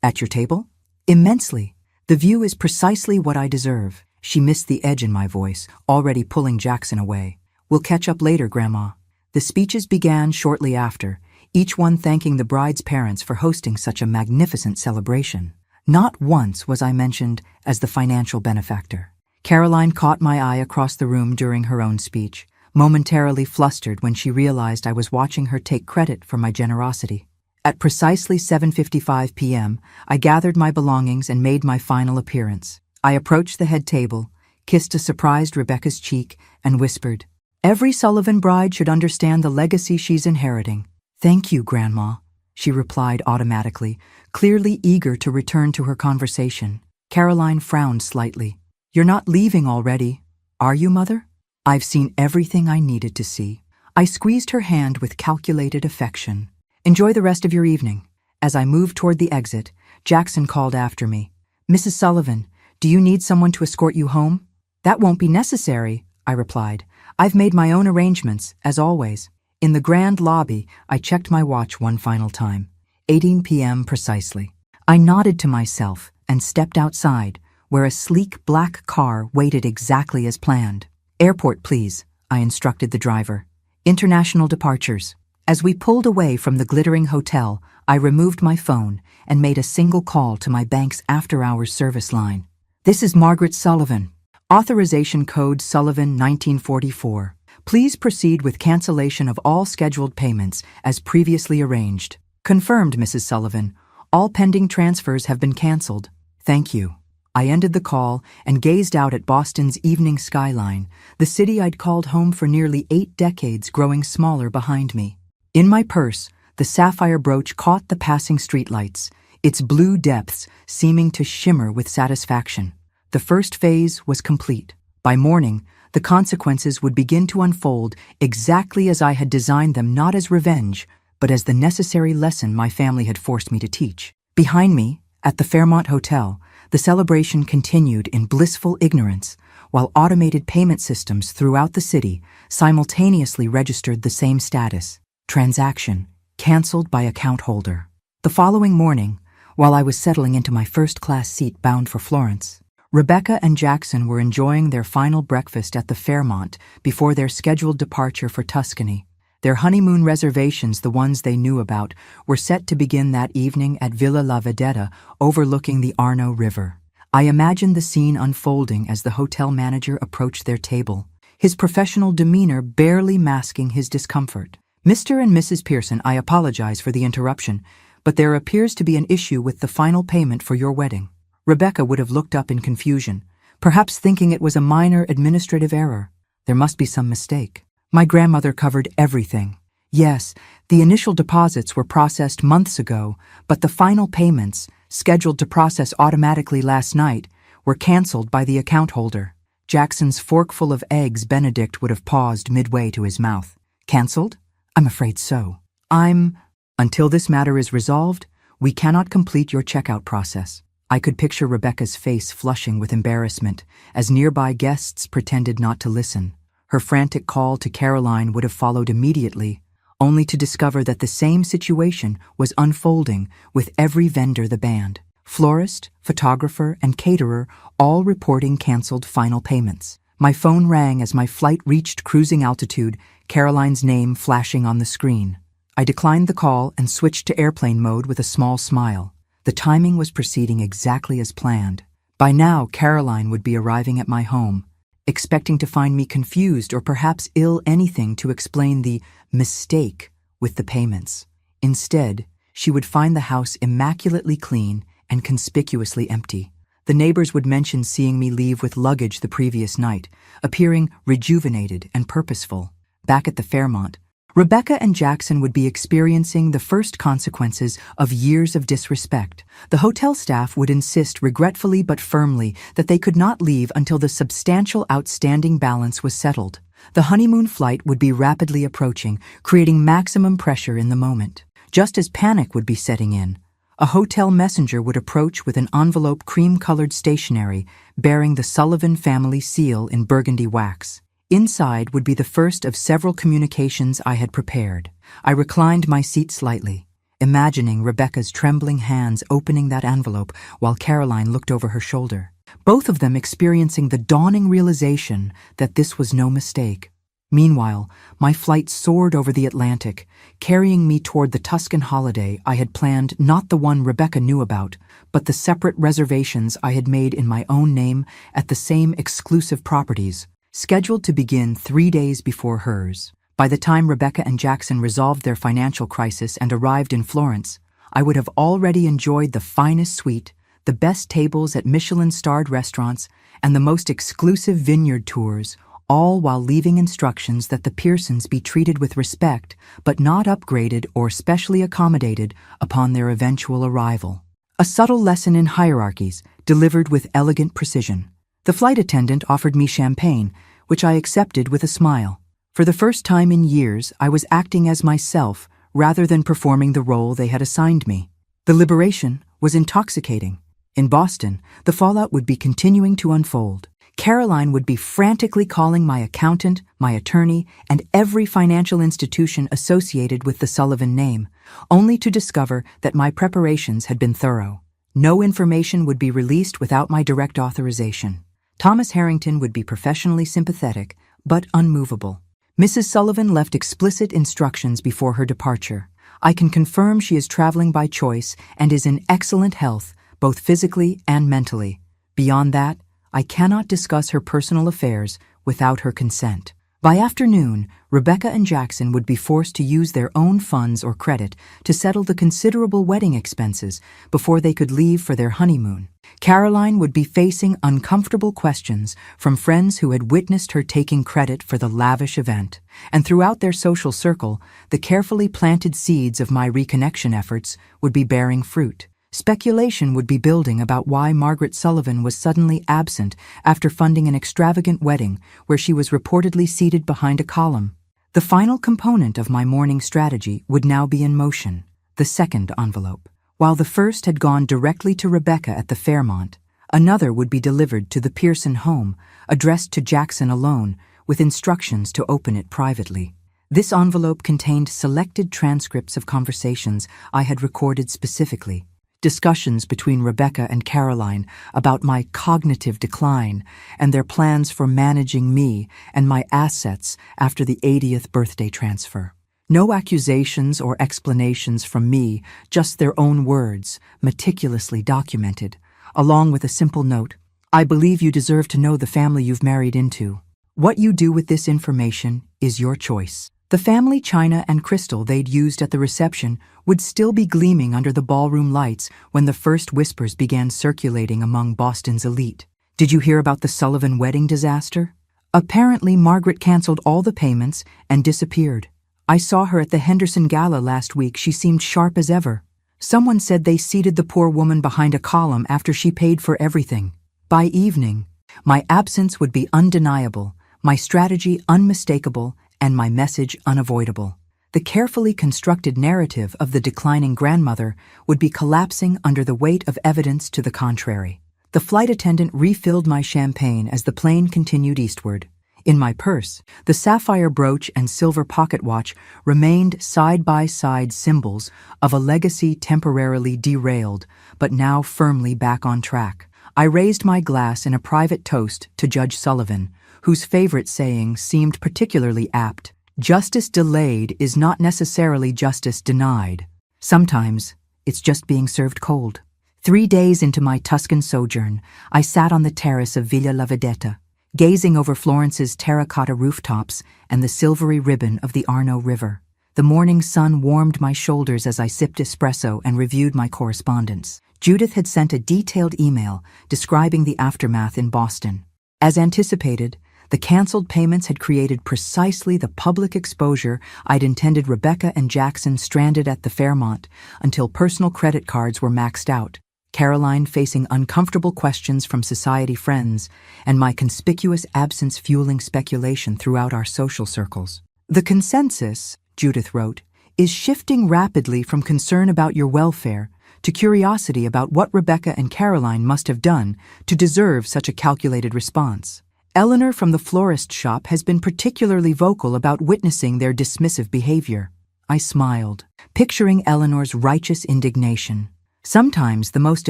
at your table? Immensely. The view is precisely what I deserve. She missed the edge in my voice, already pulling Jackson away. We'll catch up later, Grandma. The speeches began shortly after, each one thanking the bride's parents for hosting such a magnificent celebration. Not once was I mentioned as the financial benefactor. Caroline caught my eye across the room during her own speech, momentarily flustered when she realized I was watching her take credit for my generosity. At precisely 7:55 p.m., I gathered my belongings and made my final appearance. I approached the head table, kissed a surprised Rebecca's cheek, and whispered, Every Sullivan bride should understand the legacy she's inheriting. Thank you, Grandma, she replied automatically, clearly eager to return to her conversation. Caroline frowned slightly. You're not leaving already, are you, Mother? I've seen everything I needed to see. I squeezed her hand with calculated affection. Enjoy the rest of your evening. As I moved toward the exit, Jackson called after me. Mrs. Sullivan, do you need someone to escort you home? That won't be necessary, I replied. I've made my own arrangements, as always. In the grand lobby, I checked my watch one final time. 18 p.m. precisely. I nodded to myself and stepped outside, where a sleek black car waited exactly as planned. Airport, please, I instructed the driver. International departures. As we pulled away from the glittering hotel, I removed my phone and made a single call to my bank's after-hours service line. This is Margaret Sullivan. Authorization code Sullivan 1944. Please proceed with cancellation of all scheduled payments as previously arranged. Confirmed, Mrs. Sullivan. All pending transfers have been canceled. Thank you. I ended the call and gazed out at Boston's evening skyline, the city I'd called home for nearly 8 decades growing smaller behind me. In my purse, the sapphire brooch caught the passing streetlights, its blue depths seeming to shimmer with satisfaction. The first phase was complete. By morning, the consequences would begin to unfold exactly as I had designed them, not as revenge, but as the necessary lesson my family had forced me to teach. Behind me, at the Fairmont Hotel, the celebration continued in blissful ignorance, while automated payment systems throughout the city simultaneously registered the same status: transaction Cancelled by account holder. The following morning, while I was settling into my first-class seat bound for Florence, Rebecca and Jackson were enjoying their final breakfast at the Fairmont before their scheduled departure for Tuscany. Their honeymoon reservations, the ones they knew about, were set to begin that evening at Villa La Vedetta overlooking the Arno River. I imagined the scene unfolding as the hotel manager approached their table, his professional demeanor barely masking his discomfort. "Mr. and Mrs. Pearson, I apologize for the interruption, but there appears to be an issue with the final payment for your wedding." Rebecca would have looked up in confusion, perhaps thinking it was a minor administrative error. There must be some mistake. My grandmother covered everything. Yes, the initial deposits were processed months ago, but the final payments, scheduled to process automatically last night, were cancelled by the account holder. Jackson's forkful of eggs Benedict would have paused midway to his mouth. "Cancelled? I'm afraid so. Until this matter is resolved, we cannot complete your checkout process." I could picture Rebecca's face flushing with embarrassment as nearby guests pretended not to listen. Her frantic call to Caroline would have followed immediately, only to discover that the same situation was unfolding with every vendor the band, florist, photographer, and caterer all reporting cancelled final payments. My phone rang as my flight reached cruising altitude, Caroline's name flashing on the screen. I declined the call and switched to airplane mode with a small smile. The timing was proceeding exactly as planned. By now, Caroline would be arriving at my home, expecting to find me confused or perhaps ill anything to explain the mistake with the payments. Instead, she would find the house immaculately clean and conspicuously empty. The neighbors would mention seeing me leave with luggage the previous night, appearing rejuvenated and purposeful. Back at the Fairmont, Rebecca and Jackson would be experiencing the first consequences of years of disrespect. The hotel staff would insist regretfully but firmly that they could not leave until the substantial outstanding balance was settled. The honeymoon flight would be rapidly approaching, creating maximum pressure in the moment. Just as panic would be setting in, a hotel messenger would approach with an envelope cream-colored stationery bearing the Sullivan family seal in burgundy wax. Inside would be the first of several communications I had prepared. I reclined my seat slightly, imagining Rebecca's trembling hands opening that envelope while Caroline looked over her shoulder, both of them experiencing the dawning realization that this was no mistake. Meanwhile, my flight soared over the Atlantic, carrying me toward the Tuscan holiday I had planned, not the one Rebecca knew about, but the separate reservations I had made in my own name at the same exclusive properties, scheduled to begin 3 days before hers. By the time Rebecca and Jackson resolved their financial crisis and arrived in Florence, I would have already enjoyed the finest suite, the best tables at Michelin-starred restaurants, and the most exclusive vineyard tours, all while leaving instructions that the Pearsons be treated with respect, but not upgraded or specially accommodated upon their eventual arrival. A subtle lesson in hierarchies, delivered with elegant precision. The flight attendant offered me champagne, which I accepted with a smile. For the first time in years, I was acting as myself rather than performing the role they had assigned me. The liberation was intoxicating. In Boston, the fallout would be continuing to unfold. Caroline would be frantically calling my accountant, my attorney, and every financial institution associated with the Sullivan name, only to discover that my preparations had been thorough. No information would be released without my direct authorization. Thomas Harrington would be professionally sympathetic, but unmovable. Mrs. Sullivan left explicit instructions before her departure. I can confirm she is traveling by choice and is in excellent health, both physically and mentally. Beyond that, I cannot discuss her personal affairs without her consent. By afternoon, Rebecca and Jackson would be forced to use their own funds or credit to settle the considerable wedding expenses before they could leave for their honeymoon. Caroline would be facing uncomfortable questions from friends who had witnessed her taking credit for the lavish event, and throughout their social circle, the carefully planted seeds of my reconnection efforts would be bearing fruit. Speculation would be building about why Margaret Sullivan was suddenly absent after funding an extravagant wedding where she was reportedly seated behind a column. The final component of my morning strategy would now be in motion, the second envelope. While the first had gone directly to Rebecca at the Fairmont, another would be delivered to the Pearson home, addressed to Jackson alone, with instructions to open it privately. This envelope contained selected transcripts of conversations I had recorded specifically. Discussions between Rebecca and Caroline about my cognitive decline and their plans for managing me and my assets after the 80th birthday transfer. No accusations or explanations from me, just their own words, meticulously documented, along with a simple note: I believe you deserve to know the family you've married into. What you do with this information is your choice. The family china and crystal they'd used at the reception would still be gleaming under the ballroom lights when the first whispers began circulating among Boston's elite. Did you hear about the Sullivan wedding disaster? Apparently, Margaret canceled all the payments and disappeared. I saw her at the Henderson Gala last week. She seemed sharp as ever. Someone said they seated the poor woman behind a column after she paid for everything. By evening, my absence would be undeniable, my strategy unmistakable, and my message unavoidable. The carefully constructed narrative of the declining grandmother would be collapsing under the weight of evidence to the contrary. The flight attendant refilled my champagne as the plane continued eastward. In my purse, the sapphire brooch and silver pocket watch remained side-by-side symbols of a legacy temporarily derailed, but now firmly back on track. I raised my glass in a private toast to Judge Sullivan, whose favorite saying seemed particularly apt: justice delayed is not necessarily justice denied. Sometimes it's just being served cold. 3 days into my Tuscan sojourn, I sat on the terrace of Villa La Vedetta, gazing over Florence's terracotta rooftops and the silvery ribbon of the Arno River. The morning sun warmed my shoulders as I sipped espresso and reviewed my correspondence. Judith had sent a detailed email describing the aftermath in Boston. As anticipated, the canceled payments had created precisely the public exposure I'd intended: Rebecca and Jackson stranded at the Fairmont until personal credit cards were maxed out, Caroline facing uncomfortable questions from society friends, and my conspicuous absence fueling speculation throughout our social circles. The consensus, Judith wrote, is shifting rapidly from concern about your welfare to curiosity about what Rebecca and Caroline must have done to deserve such a calculated response. Eleanor from the florist shop has been particularly vocal about witnessing their dismissive behavior. I smiled, picturing Eleanor's righteous indignation. Sometimes the most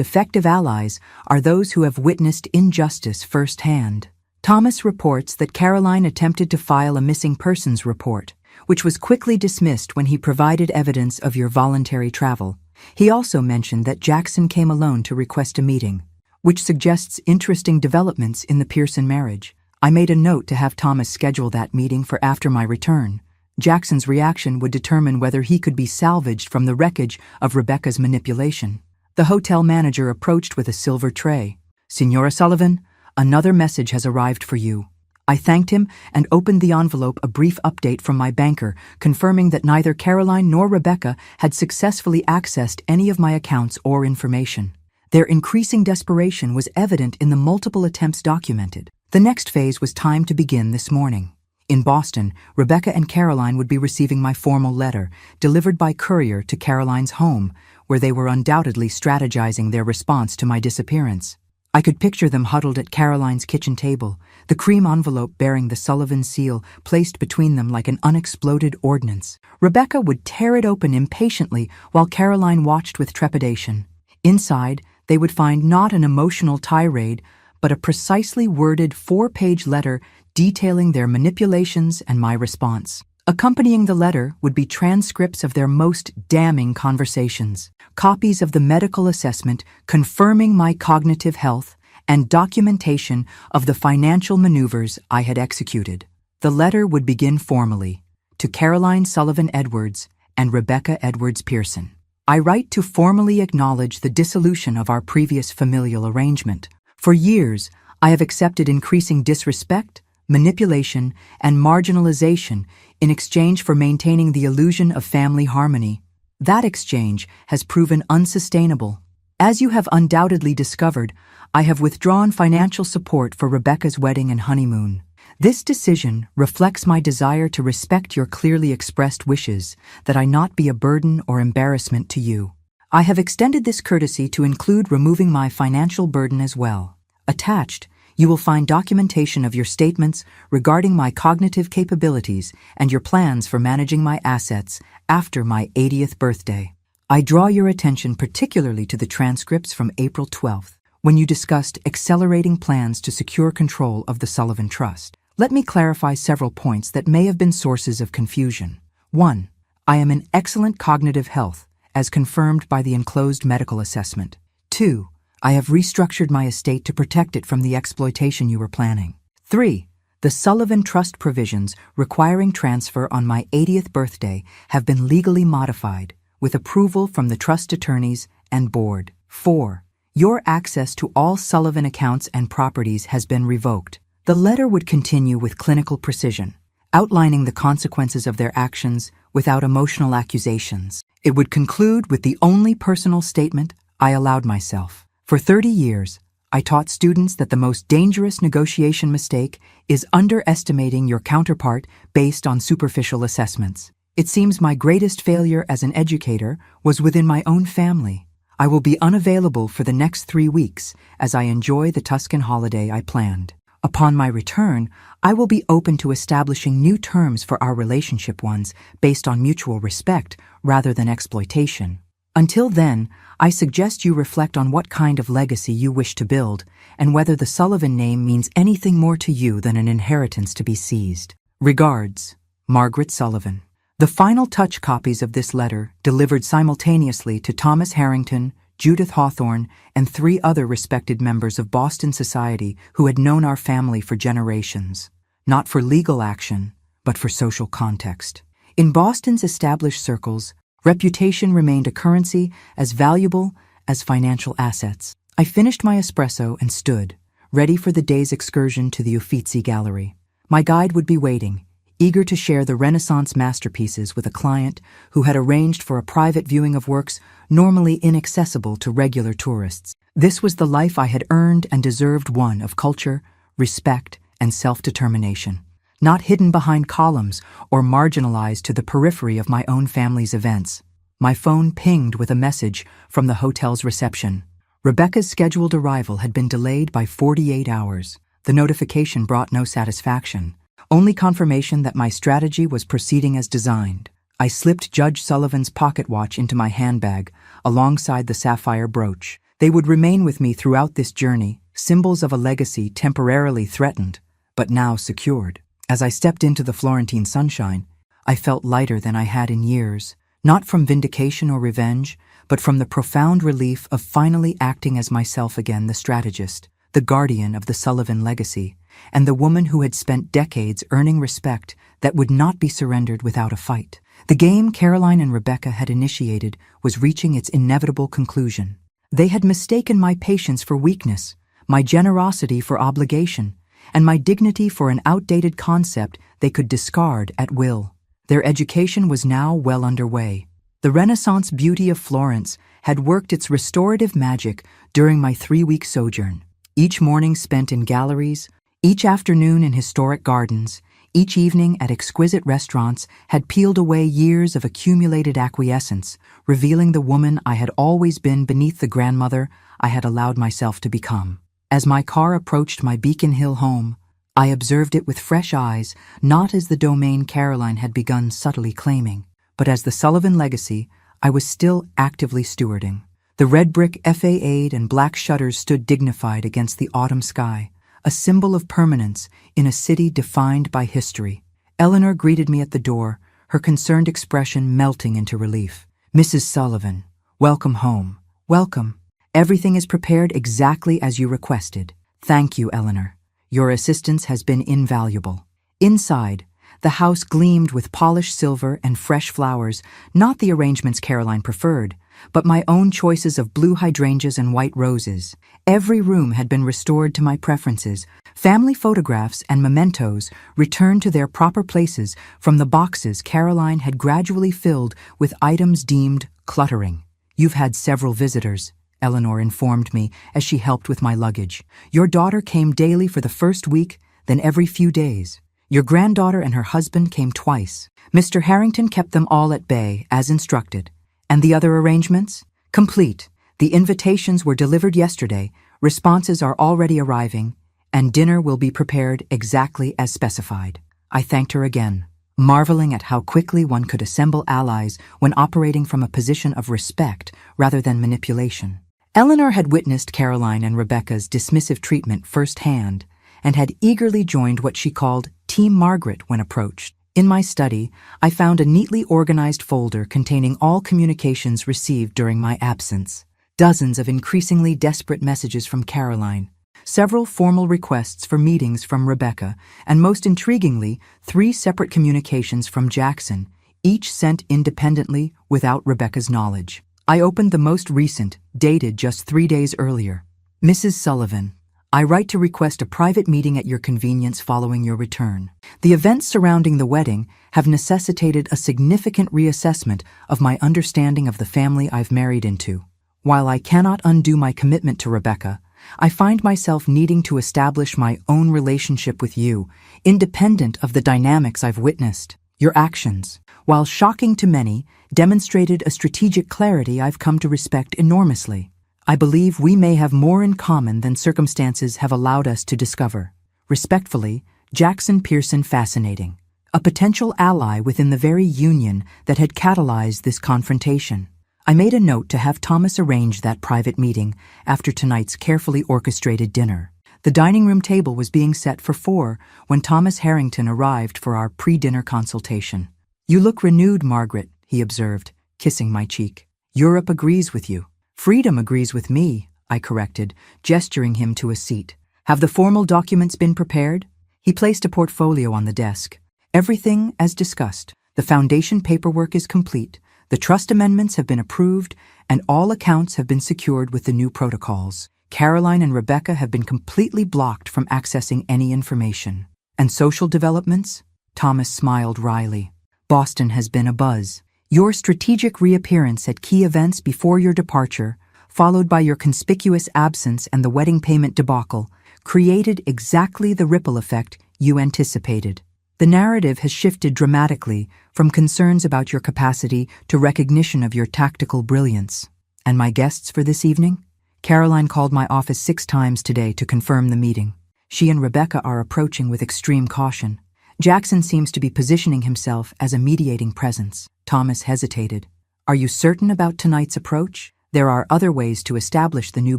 effective allies are those who have witnessed injustice firsthand. Thomas reports that Caroline attempted to file a missing persons report, which was quickly dismissed when he provided evidence of your voluntary travel. He also mentioned that Jackson came alone to request a meeting, which suggests interesting developments in the Pearson marriage. I made a note to have Thomas schedule that meeting for after my return. Jackson's reaction would determine whether he could be salvaged from the wreckage of Rebecca's manipulation. The hotel manager approached with a silver tray. "Signora Sullivan, another message has arrived for you." I thanked him and opened the envelope. A brief update from my banker confirming that neither Caroline nor Rebecca had successfully accessed any of my accounts or information. Their increasing desperation was evident in the multiple attempts documented. The next phase was time to begin this morning. In Boston, Rebecca and Caroline would be receiving my formal letter, delivered by courier to Caroline's home, where they were undoubtedly strategizing their response to my disappearance. I could picture them huddled at Caroline's kitchen table, the cream envelope bearing the Sullivan seal placed between them like an unexploded ordnance. Rebecca would tear it open impatiently while Caroline watched with trepidation. Inside, they would find not an emotional tirade, but a precisely worded 4-page letter detailing their manipulations and my response. Accompanying the letter would be transcripts of their most damning conversations, copies of the medical assessment confirming my cognitive health, and documentation of the financial maneuvers I had executed. The letter would begin formally: to Caroline Sullivan Edwards and Rebecca Edwards Pearson. I write to formally acknowledge the dissolution of our previous familial arrangement. For years, I have accepted increasing disrespect, manipulation, and marginalization in exchange for maintaining the illusion of family harmony. That exchange has proven unsustainable. As you have undoubtedly discovered, I have withdrawn financial support for Rebecca's wedding and honeymoon. This decision reflects my desire to respect your clearly expressed wishes that I not be a burden or embarrassment to you. I have extended this courtesy to include removing my financial burden as well. Attached, You will find documentation of your statements regarding my cognitive capabilities and your plans for managing my assets after my 80th birthday. I draw your attention particularly to the transcripts from April 12th, when you discussed accelerating plans to secure control of the Sullivan Trust. Let me clarify several points that may have been sources of confusion. 1. I am in excellent cognitive health, as confirmed by the enclosed medical assessment. 2. I have restructured my estate to protect it from the exploitation you were planning. 3. The Sullivan Trust provisions requiring transfer on my 80th birthday have been legally modified, with approval from the trust attorneys and board. 4. Your access to all Sullivan accounts and properties has been revoked. The letter would continue with clinical precision, outlining the consequences of their actions without emotional accusations. It would conclude with the only personal statement I allowed myself. For 30 years, I taught students that the most dangerous negotiation mistake is underestimating your counterpart based on superficial assessments. It seems my greatest failure as an educator was within my own family. I will be unavailable for the next 3 weeks as I enjoy the Tuscan holiday I planned. Upon my return, I will be open to establishing new terms for our relationship, ones based on mutual respect rather than exploitation. Until then, I suggest you reflect on what kind of legacy you wish to build and whether the Sullivan name means anything more to you than an inheritance to be seized. Regards, Margaret Sullivan. The final touch copies of this letter, delivered simultaneously to Thomas Harrington, Judith Hawthorne, and 3 other respected members of Boston society who had known our family for generations, not for legal action, but for social context. In Boston's established circles, reputation remained a currency as valuable as financial assets. I finished my espresso and stood, ready for the day's excursion to the Uffizi Gallery. My guide would be waiting, eager to share the Renaissance masterpieces with a client who had arranged for a private viewing of works normally inaccessible to regular tourists. This was the life I had earned and deserved, one of culture, respect, and self-determination, not hidden behind columns or marginalized to the periphery of my own family's events. My phone pinged with a message from the hotel's reception. Rebecca's scheduled arrival had been delayed by 48 hours. The notification brought no satisfaction, only confirmation that my strategy was proceeding as designed. I slipped Judge Sullivan's pocket watch into my handbag, alongside the sapphire brooch. They would remain with me throughout this journey, symbols of a legacy temporarily threatened, but now secured. As I stepped into the Florentine sunshine, I felt lighter than I had in years, not from vindication or revenge, but from the profound relief of finally acting as myself again, the strategist, the guardian of the Sullivan legacy, and the woman who had spent decades earning respect that would not be surrendered without a fight. The game Caroline and Rebecca had initiated was reaching its inevitable conclusion. They had mistaken my patience for weakness, my generosity for obligation, and my dignity for an outdated concept they could discard at will. Their education was now well underway. The Renaissance beauty of Florence had worked its restorative magic during my 3-week sojourn. Each morning spent in galleries, each afternoon in historic gardens, each evening at exquisite restaurants had peeled away years of accumulated acquiescence, revealing the woman I had always been beneath the grandmother I had allowed myself to become. As my car approached my Beacon Hill home, I observed it with fresh eyes, not as the domain Caroline had begun subtly claiming, but as the Sullivan legacy I was still actively stewarding. The red brick façade and black shutters stood dignified against the autumn sky, a symbol of permanence in a city defined by history. Eleanor greeted me at the door, her concerned expression melting into relief. "Mrs. Sullivan, welcome home. Welcome. Everything is prepared exactly as you requested." "Thank you, Eleanor. Your assistance has been invaluable." Inside, the house gleamed with polished silver and fresh flowers, not the arrangements Caroline preferred, but my own choices of blue hydrangeas and white roses. Every room had been restored to my preferences. Family photographs and mementos returned to their proper places from the boxes Caroline had gradually filled with items deemed cluttering. "You've had several visitors," Eleanor informed me as she helped with my luggage. "Your daughter came daily for the first week, then every few days. Your granddaughter and her husband came twice. Mr. Harrington kept them all at bay, as instructed. And the other arrangements? Complete. The invitations were delivered yesterday, responses are already arriving, and dinner will be prepared exactly as specified. I thanked her again, marveling at how quickly one could assemble allies when operating from a position of respect rather than manipulation. Eleanor had witnessed Caroline and Rebecca's dismissive treatment firsthand and had eagerly joined what she called Team Margaret when approached. In my study, I found a neatly organized folder containing all communications received during my absence. Dozens of increasingly desperate messages from Caroline, several formal requests for meetings from Rebecca, and most intriguingly, 3 separate communications from Jackson, each sent independently without Rebecca's knowledge. I opened the most recent, dated just 3 days earlier. Mrs. Sullivan, I write to request a private meeting at your convenience following your return. The events surrounding the wedding have necessitated a significant reassessment of my understanding of the family I've married into. While I cannot undo my commitment to Rebecca, I find myself needing to establish my own relationship with you, independent of the dynamics I've witnessed. Your actions, while shocking to many, demonstrated a strategic clarity I've come to respect enormously. I believe we may have more in common than circumstances have allowed us to discover. Respectfully, Jackson Pearson Fascinating, a potential ally within the very union that had catalyzed this confrontation. I made a note to have Thomas arrange that private meeting after tonight's carefully orchestrated dinner. The dining room table was being set for 4 when Thomas Harrington arrived for our pre-dinner consultation. You look renewed, Margaret, he observed, kissing my cheek. Europe agrees with you. Freedom agrees with me, I corrected, gesturing him to a seat. Have the formal documents been prepared? He placed a portfolio on the desk. Everything as discussed. The foundation paperwork is complete. The trust amendments have been approved, and all accounts have been secured with the new protocols. Caroline and Rebecca have been completely blocked from accessing any information. And social developments? Thomas smiled wryly. Boston has been abuzz. Your strategic reappearance at key events before your departure, followed by your conspicuous absence and the wedding payment debacle, created exactly the ripple effect you anticipated. The narrative has shifted dramatically from concerns about your capacity to recognition of your tactical brilliance. And my guests for this evening? Caroline called my office 6 times today to confirm the meeting. She and Rebecca are approaching with extreme caution. Jackson seems to be positioning himself as a mediating presence. Thomas hesitated. Are you certain about tonight's approach? There are other ways to establish the new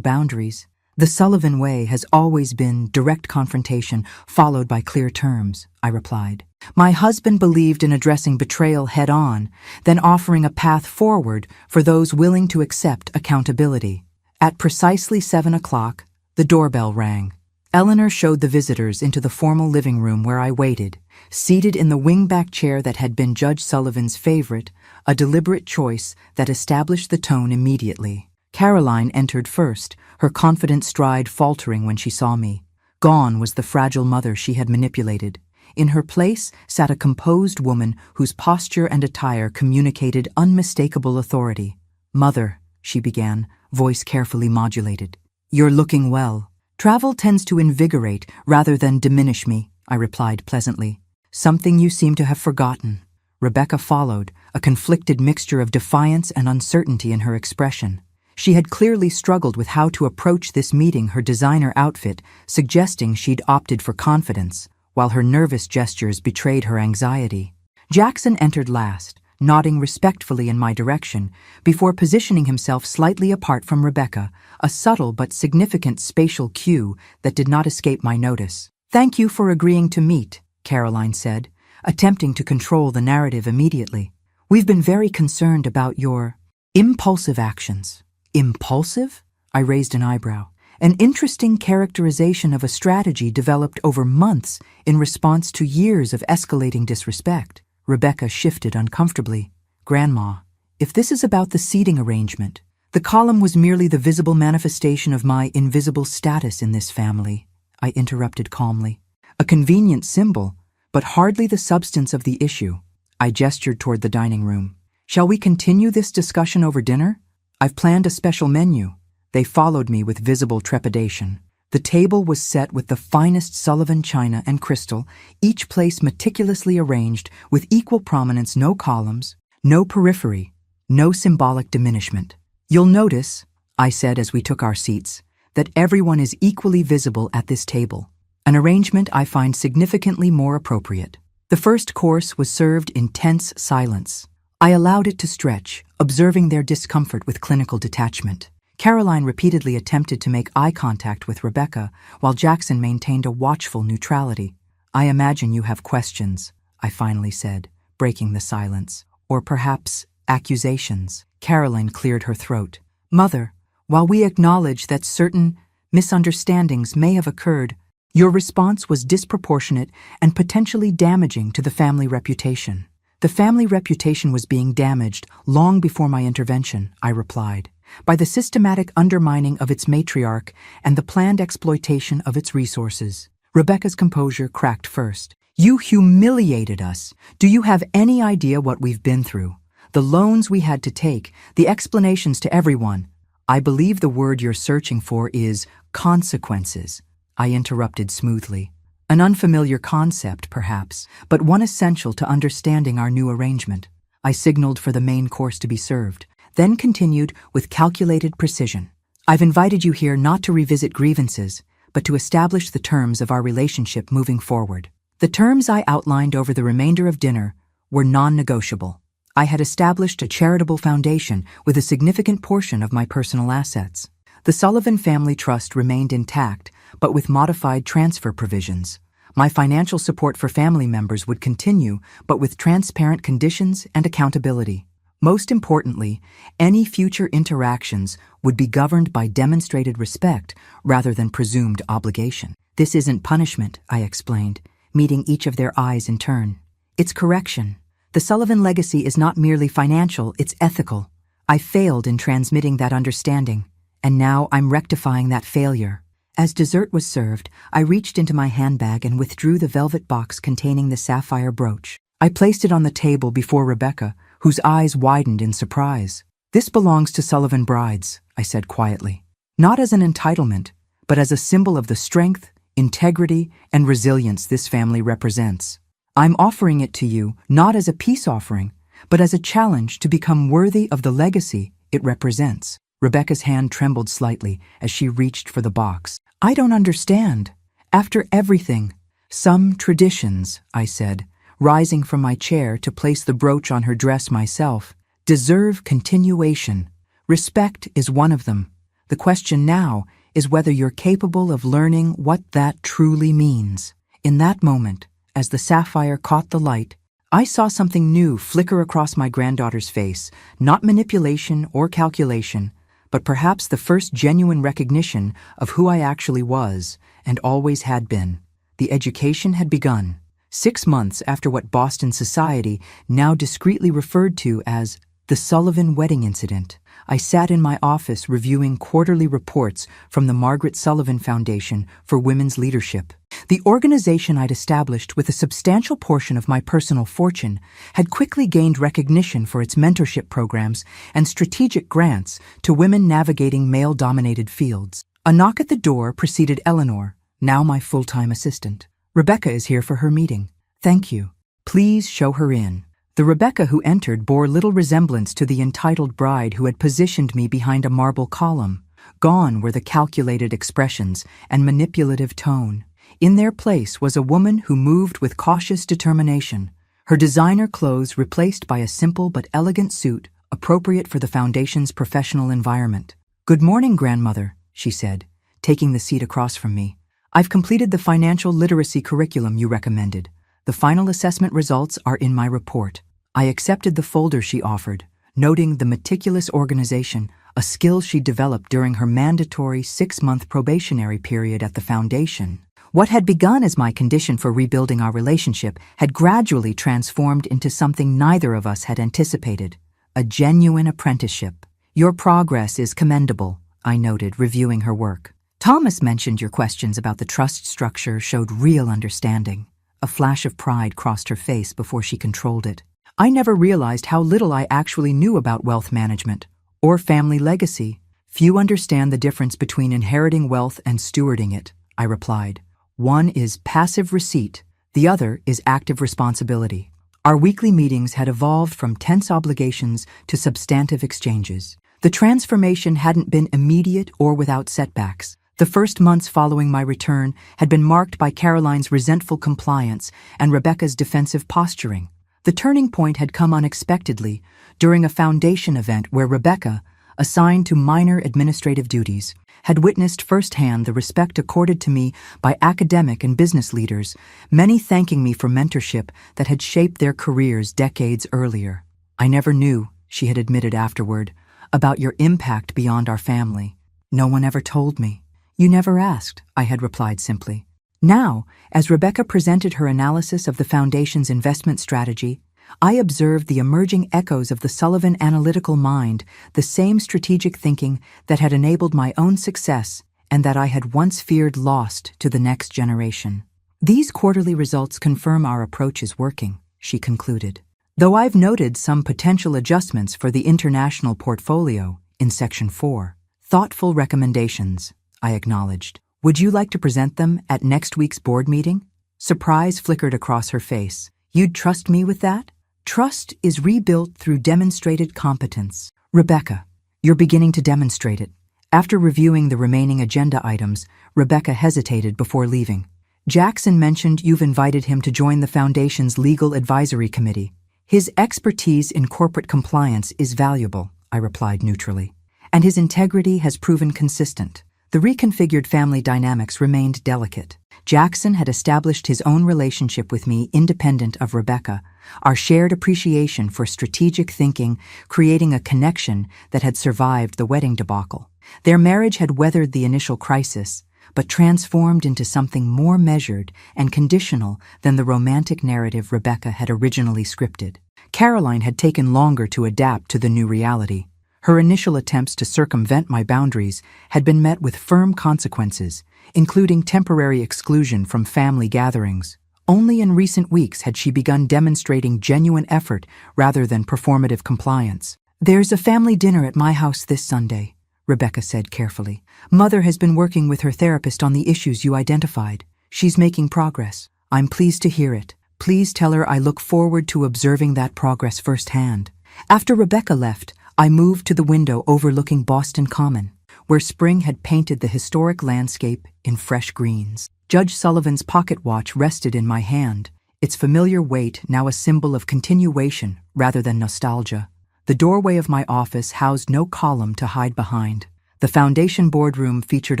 boundaries. The Sullivan way has always been direct confrontation followed by clear terms, I replied. My husband believed in addressing betrayal head-on, then offering a path forward for those willing to accept accountability. At precisely 7 o'clock, the doorbell rang. Eleanor showed the visitors into the formal living room where I waited, seated in the wingback chair that had been Judge Sullivan's favorite, a deliberate choice that established the tone immediately. Caroline entered first, her confident stride faltering when she saw me. Gone was the fragile mother she had manipulated. In her place sat a composed woman whose posture and attire communicated unmistakable authority. Mother, she began, voice carefully modulated. You're looking well. Travel tends to invigorate rather than diminish me, I replied pleasantly. Something you seem to have forgotten. Rebecca followed, a conflicted mixture of defiance and uncertainty in her expression. She had clearly struggled with how to approach this meeting, her designer outfit suggesting she'd opted for confidence, while her nervous gestures betrayed her anxiety. Jackson entered last, nodding respectfully in my direction, before positioning himself slightly apart from Rebecca, a subtle but significant spatial cue that did not escape my notice. Thank you for agreeing to meet, Caroline said, attempting to control the narrative immediately. We've been very concerned about your impulsive actions. Impulsive? I raised an eyebrow. An interesting characterization of a strategy developed over months in response to years of escalating disrespect. Rebecca shifted uncomfortably. Grandma, if this is about the seating arrangement, the column was merely the visible manifestation of my invisible status in this family, I interrupted calmly. A convenient symbol, but hardly the substance of the issue. I gestured toward the dining room. Shall we continue this discussion over dinner? I've planned a special menu. They followed me with visible trepidation. The table was set with the finest Sullivan china and crystal, each place meticulously arranged with equal prominence, no columns, no periphery, no symbolic diminishment. You'll notice, I said as we took our seats, that everyone is equally visible at this table. an arrangement I find significantly more appropriate. The first course was served in tense silence. I allowed it to stretch, observing their discomfort with clinical detachment. Caroline repeatedly attempted to make eye contact with Rebecca, while Jackson maintained a watchful neutrality. "I imagine you have questions," I finally said, breaking the silence. "Or perhaps accusations." Caroline cleared her throat. "Mother, while we acknowledge that certain misunderstandings may have occurred, your response was disproportionate and potentially damaging to the family reputation." "The family reputation was being damaged long before my intervention," I replied, "by the systematic undermining of its matriarch and the planned exploitation of its resources." Rebecca's composure cracked first. "You humiliated us. Do you have any idea what we've been through? The loans we had to take, the explanations to everyone." "I believe the word you're searching for is consequences," I interrupted smoothly. "An unfamiliar concept, perhaps, but one essential to understanding our new arrangement." I signaled for the main course to be served, then continued with calculated precision. "I've invited you here not to revisit grievances, but to establish the terms of our relationship moving forward." The terms I outlined over the remainder of dinner were non-negotiable. I had established a charitable foundation with a significant portion of my personal assets. The Sullivan Family Trust remained intact, but with modified transfer provisions. My financial support for family members would continue, but with transparent conditions and accountability. Most importantly, any future interactions would be governed by demonstrated respect rather than presumed obligation. "This isn't punishment," I explained, meeting each of their eyes in turn. "It's correction. The Sullivan legacy is not merely financial, it's ethical. I failed in transmitting that understanding, and now I'm rectifying that failure." As dessert was served, I reached into my handbag and withdrew the velvet box containing the sapphire brooch. I placed it on the table before Rebecca, whose eyes widened in surprise. "This belongs to Sullivan Brides," I said quietly. "Not as an entitlement, but as a symbol of the strength, integrity, and resilience this family represents. I'm offering it to you not as a peace offering, but as a challenge to become worthy of the legacy it represents." Rebecca's hand trembled slightly as she reached for the box. "I don't understand. After everything." "Some traditions," I said, rising from my chair to place the brooch on her dress myself, "deserve continuation. Respect is one of them. The question now is whether you're capable of learning what that truly means." In that moment, as the sapphire caught the light, I saw something new flicker across my granddaughter's face, not manipulation or calculation, but perhaps the first genuine recognition of who I actually was and always had been. The education had begun. 6 months after what Boston society now discreetly referred to as the Sullivan wedding incident, I sat in my office reviewing quarterly reports from the Margaret Sullivan Foundation for Women's Leadership. The organization I'd established with a substantial portion of my personal fortune had quickly gained recognition for its mentorship programs and strategic grants to women navigating male-dominated fields. A knock at the door preceded Eleanor, now my full-time assistant. "Rebecca is here for her meeting." "Thank you. Please show her in." The Rebecca who entered bore little resemblance to the entitled bride who had positioned me behind a marble column. Gone were the calculated expressions and manipulative tone. In their place was a woman who moved with cautious determination, her designer clothes replaced by a simple but elegant suit appropriate for the Foundation's professional environment. "Good morning, grandmother," she said, taking the seat across from me. "I've completed the financial literacy curriculum you recommended. The final assessment results are in my report." I accepted the folder she offered, noting the meticulous organization, a skill she developed during her mandatory 6-month probationary period at the Foundation. What had begun as my condition for rebuilding our relationship had gradually transformed into something neither of us had anticipated, a genuine apprenticeship. "Your progress is commendable," I noted, reviewing her work. "Thomas mentioned your questions about the trust structure showed real understanding." A flash of pride crossed her face before she controlled it. "I never realized how little I actually knew about wealth management or family legacy." "Few understand the difference between inheriting wealth and stewarding it," I replied. "One is passive receipt, the other is active responsibility." Our weekly meetings had evolved from tense obligations to substantive exchanges. The transformation hadn't been immediate or without setbacks. The first months following my return had been marked by Caroline's resentful compliance and Rebecca's defensive posturing. The turning point had come unexpectedly during a foundation event where Rebecca, assigned to minor administrative duties, had witnessed firsthand the respect accorded to me by academic and business leaders, many thanking me for mentorship that had shaped their careers decades earlier. "I never knew," she had admitted afterward, "about your impact beyond our family. No one ever told me." "You never asked," I had replied simply. Now, as Rebecca presented her analysis of the Foundation's investment strategy, I observed the emerging echoes of the Sullivan analytical mind, the same strategic thinking that had enabled my own success and that I had once feared lost to the next generation. "These quarterly results confirm our approach is working," she concluded. "Though I've noted some potential adjustments for the international portfolio in Section 4. Thoughtful recommendations," I acknowledged. "Would you like to present them at next week's board meeting?" Surprise flickered across her face. "You'd trust me with that?" "Trust is rebuilt through demonstrated competence. Rebecca, you're beginning to demonstrate it." After reviewing the remaining agenda items, Rebecca hesitated before leaving. "Jackson mentioned you've invited him to join the Foundation's Legal Advisory Committee. His expertise in corporate compliance is valuable," I replied neutrally. "And his integrity has proven consistent." The reconfigured family dynamics remained delicate. Jackson had established his own relationship with me independent of Rebecca, our shared appreciation for strategic thinking creating a connection that had survived the wedding debacle. Their marriage had weathered the initial crisis, but transformed into something more measured and conditional than the romantic narrative Rebecca had originally scripted. Caroline had taken longer to adapt to the new reality. Her initial attempts to circumvent my boundaries had been met with firm consequences, including temporary exclusion from family gatherings. Only in recent weeks had she begun demonstrating genuine effort rather than performative compliance. "There's a family dinner at my house this Sunday," Rebecca said carefully. "Mother has been working with her therapist on the issues you identified. She's making progress. I'm pleased to hear it. Please tell her I look forward to observing that progress firsthand." After Rebecca left, I moved to the window overlooking Boston Common, where spring had painted the historic landscape in fresh greens. Judge Sullivan's pocket watch rested in my hand, its familiar weight now a symbol of continuation rather than nostalgia. The doorway of my office housed no column to hide behind. The Foundation boardroom featured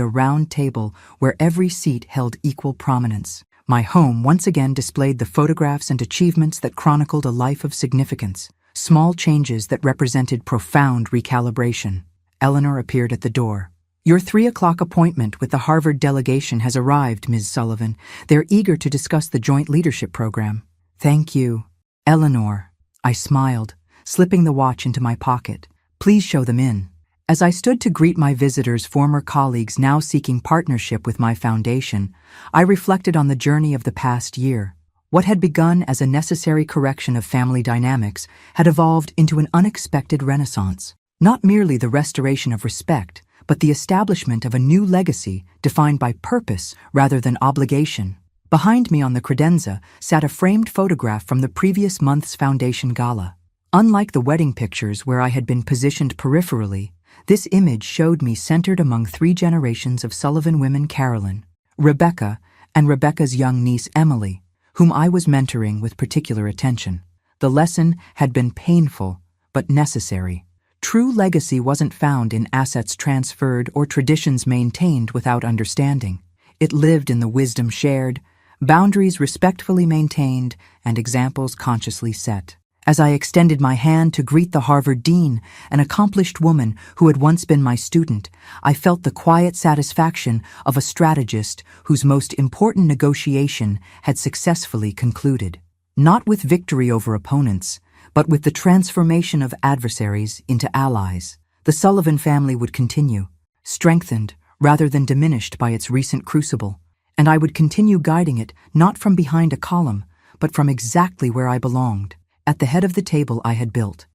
a round table where every seat held equal prominence. My home once again displayed the photographs and achievements that chronicled a life of significance. Small changes that represented profound recalibration. Eleanor appeared at the door. "Your 3 o'clock appointment with the Harvard delegation has arrived, Ms. Sullivan. They're eager to discuss the joint leadership program." "Thank you, Eleanor." I smiled, slipping the watch into my pocket. "Please show them in." As I stood to greet my visitors, former colleagues now seeking partnership with my foundation, I reflected on the journey of the past year. What had begun as a necessary correction of family dynamics had evolved into an unexpected renaissance. Not merely the restoration of respect, but the establishment of a new legacy defined by purpose rather than obligation. Behind me on the credenza sat a framed photograph from the previous month's Foundation Gala. Unlike the wedding pictures where I had been positioned peripherally, this image showed me centered among 3 generations of Sullivan women: Carolyn, Rebecca, and Rebecca's young niece Emily, whom I was mentoring with particular attention. The lesson had been painful, but necessary. True legacy wasn't found in assets transferred or traditions maintained without understanding. It lived in the wisdom shared, boundaries respectfully maintained, and examples consciously set. As I extended my hand to greet the Harvard dean, an accomplished woman who had once been my student, I felt the quiet satisfaction of a strategist whose most important negotiation had successfully concluded. Not with victory over opponents, but with the transformation of adversaries into allies. The Sullivan family would continue, strengthened rather than diminished by its recent crucible, and I would continue guiding it not from behind a column, but from exactly where I belonged, at the head of the table I had built.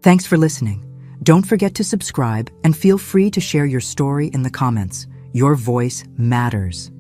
Thanks for listening. Don't forget to subscribe and feel free to share your story in the comments. Your voice matters.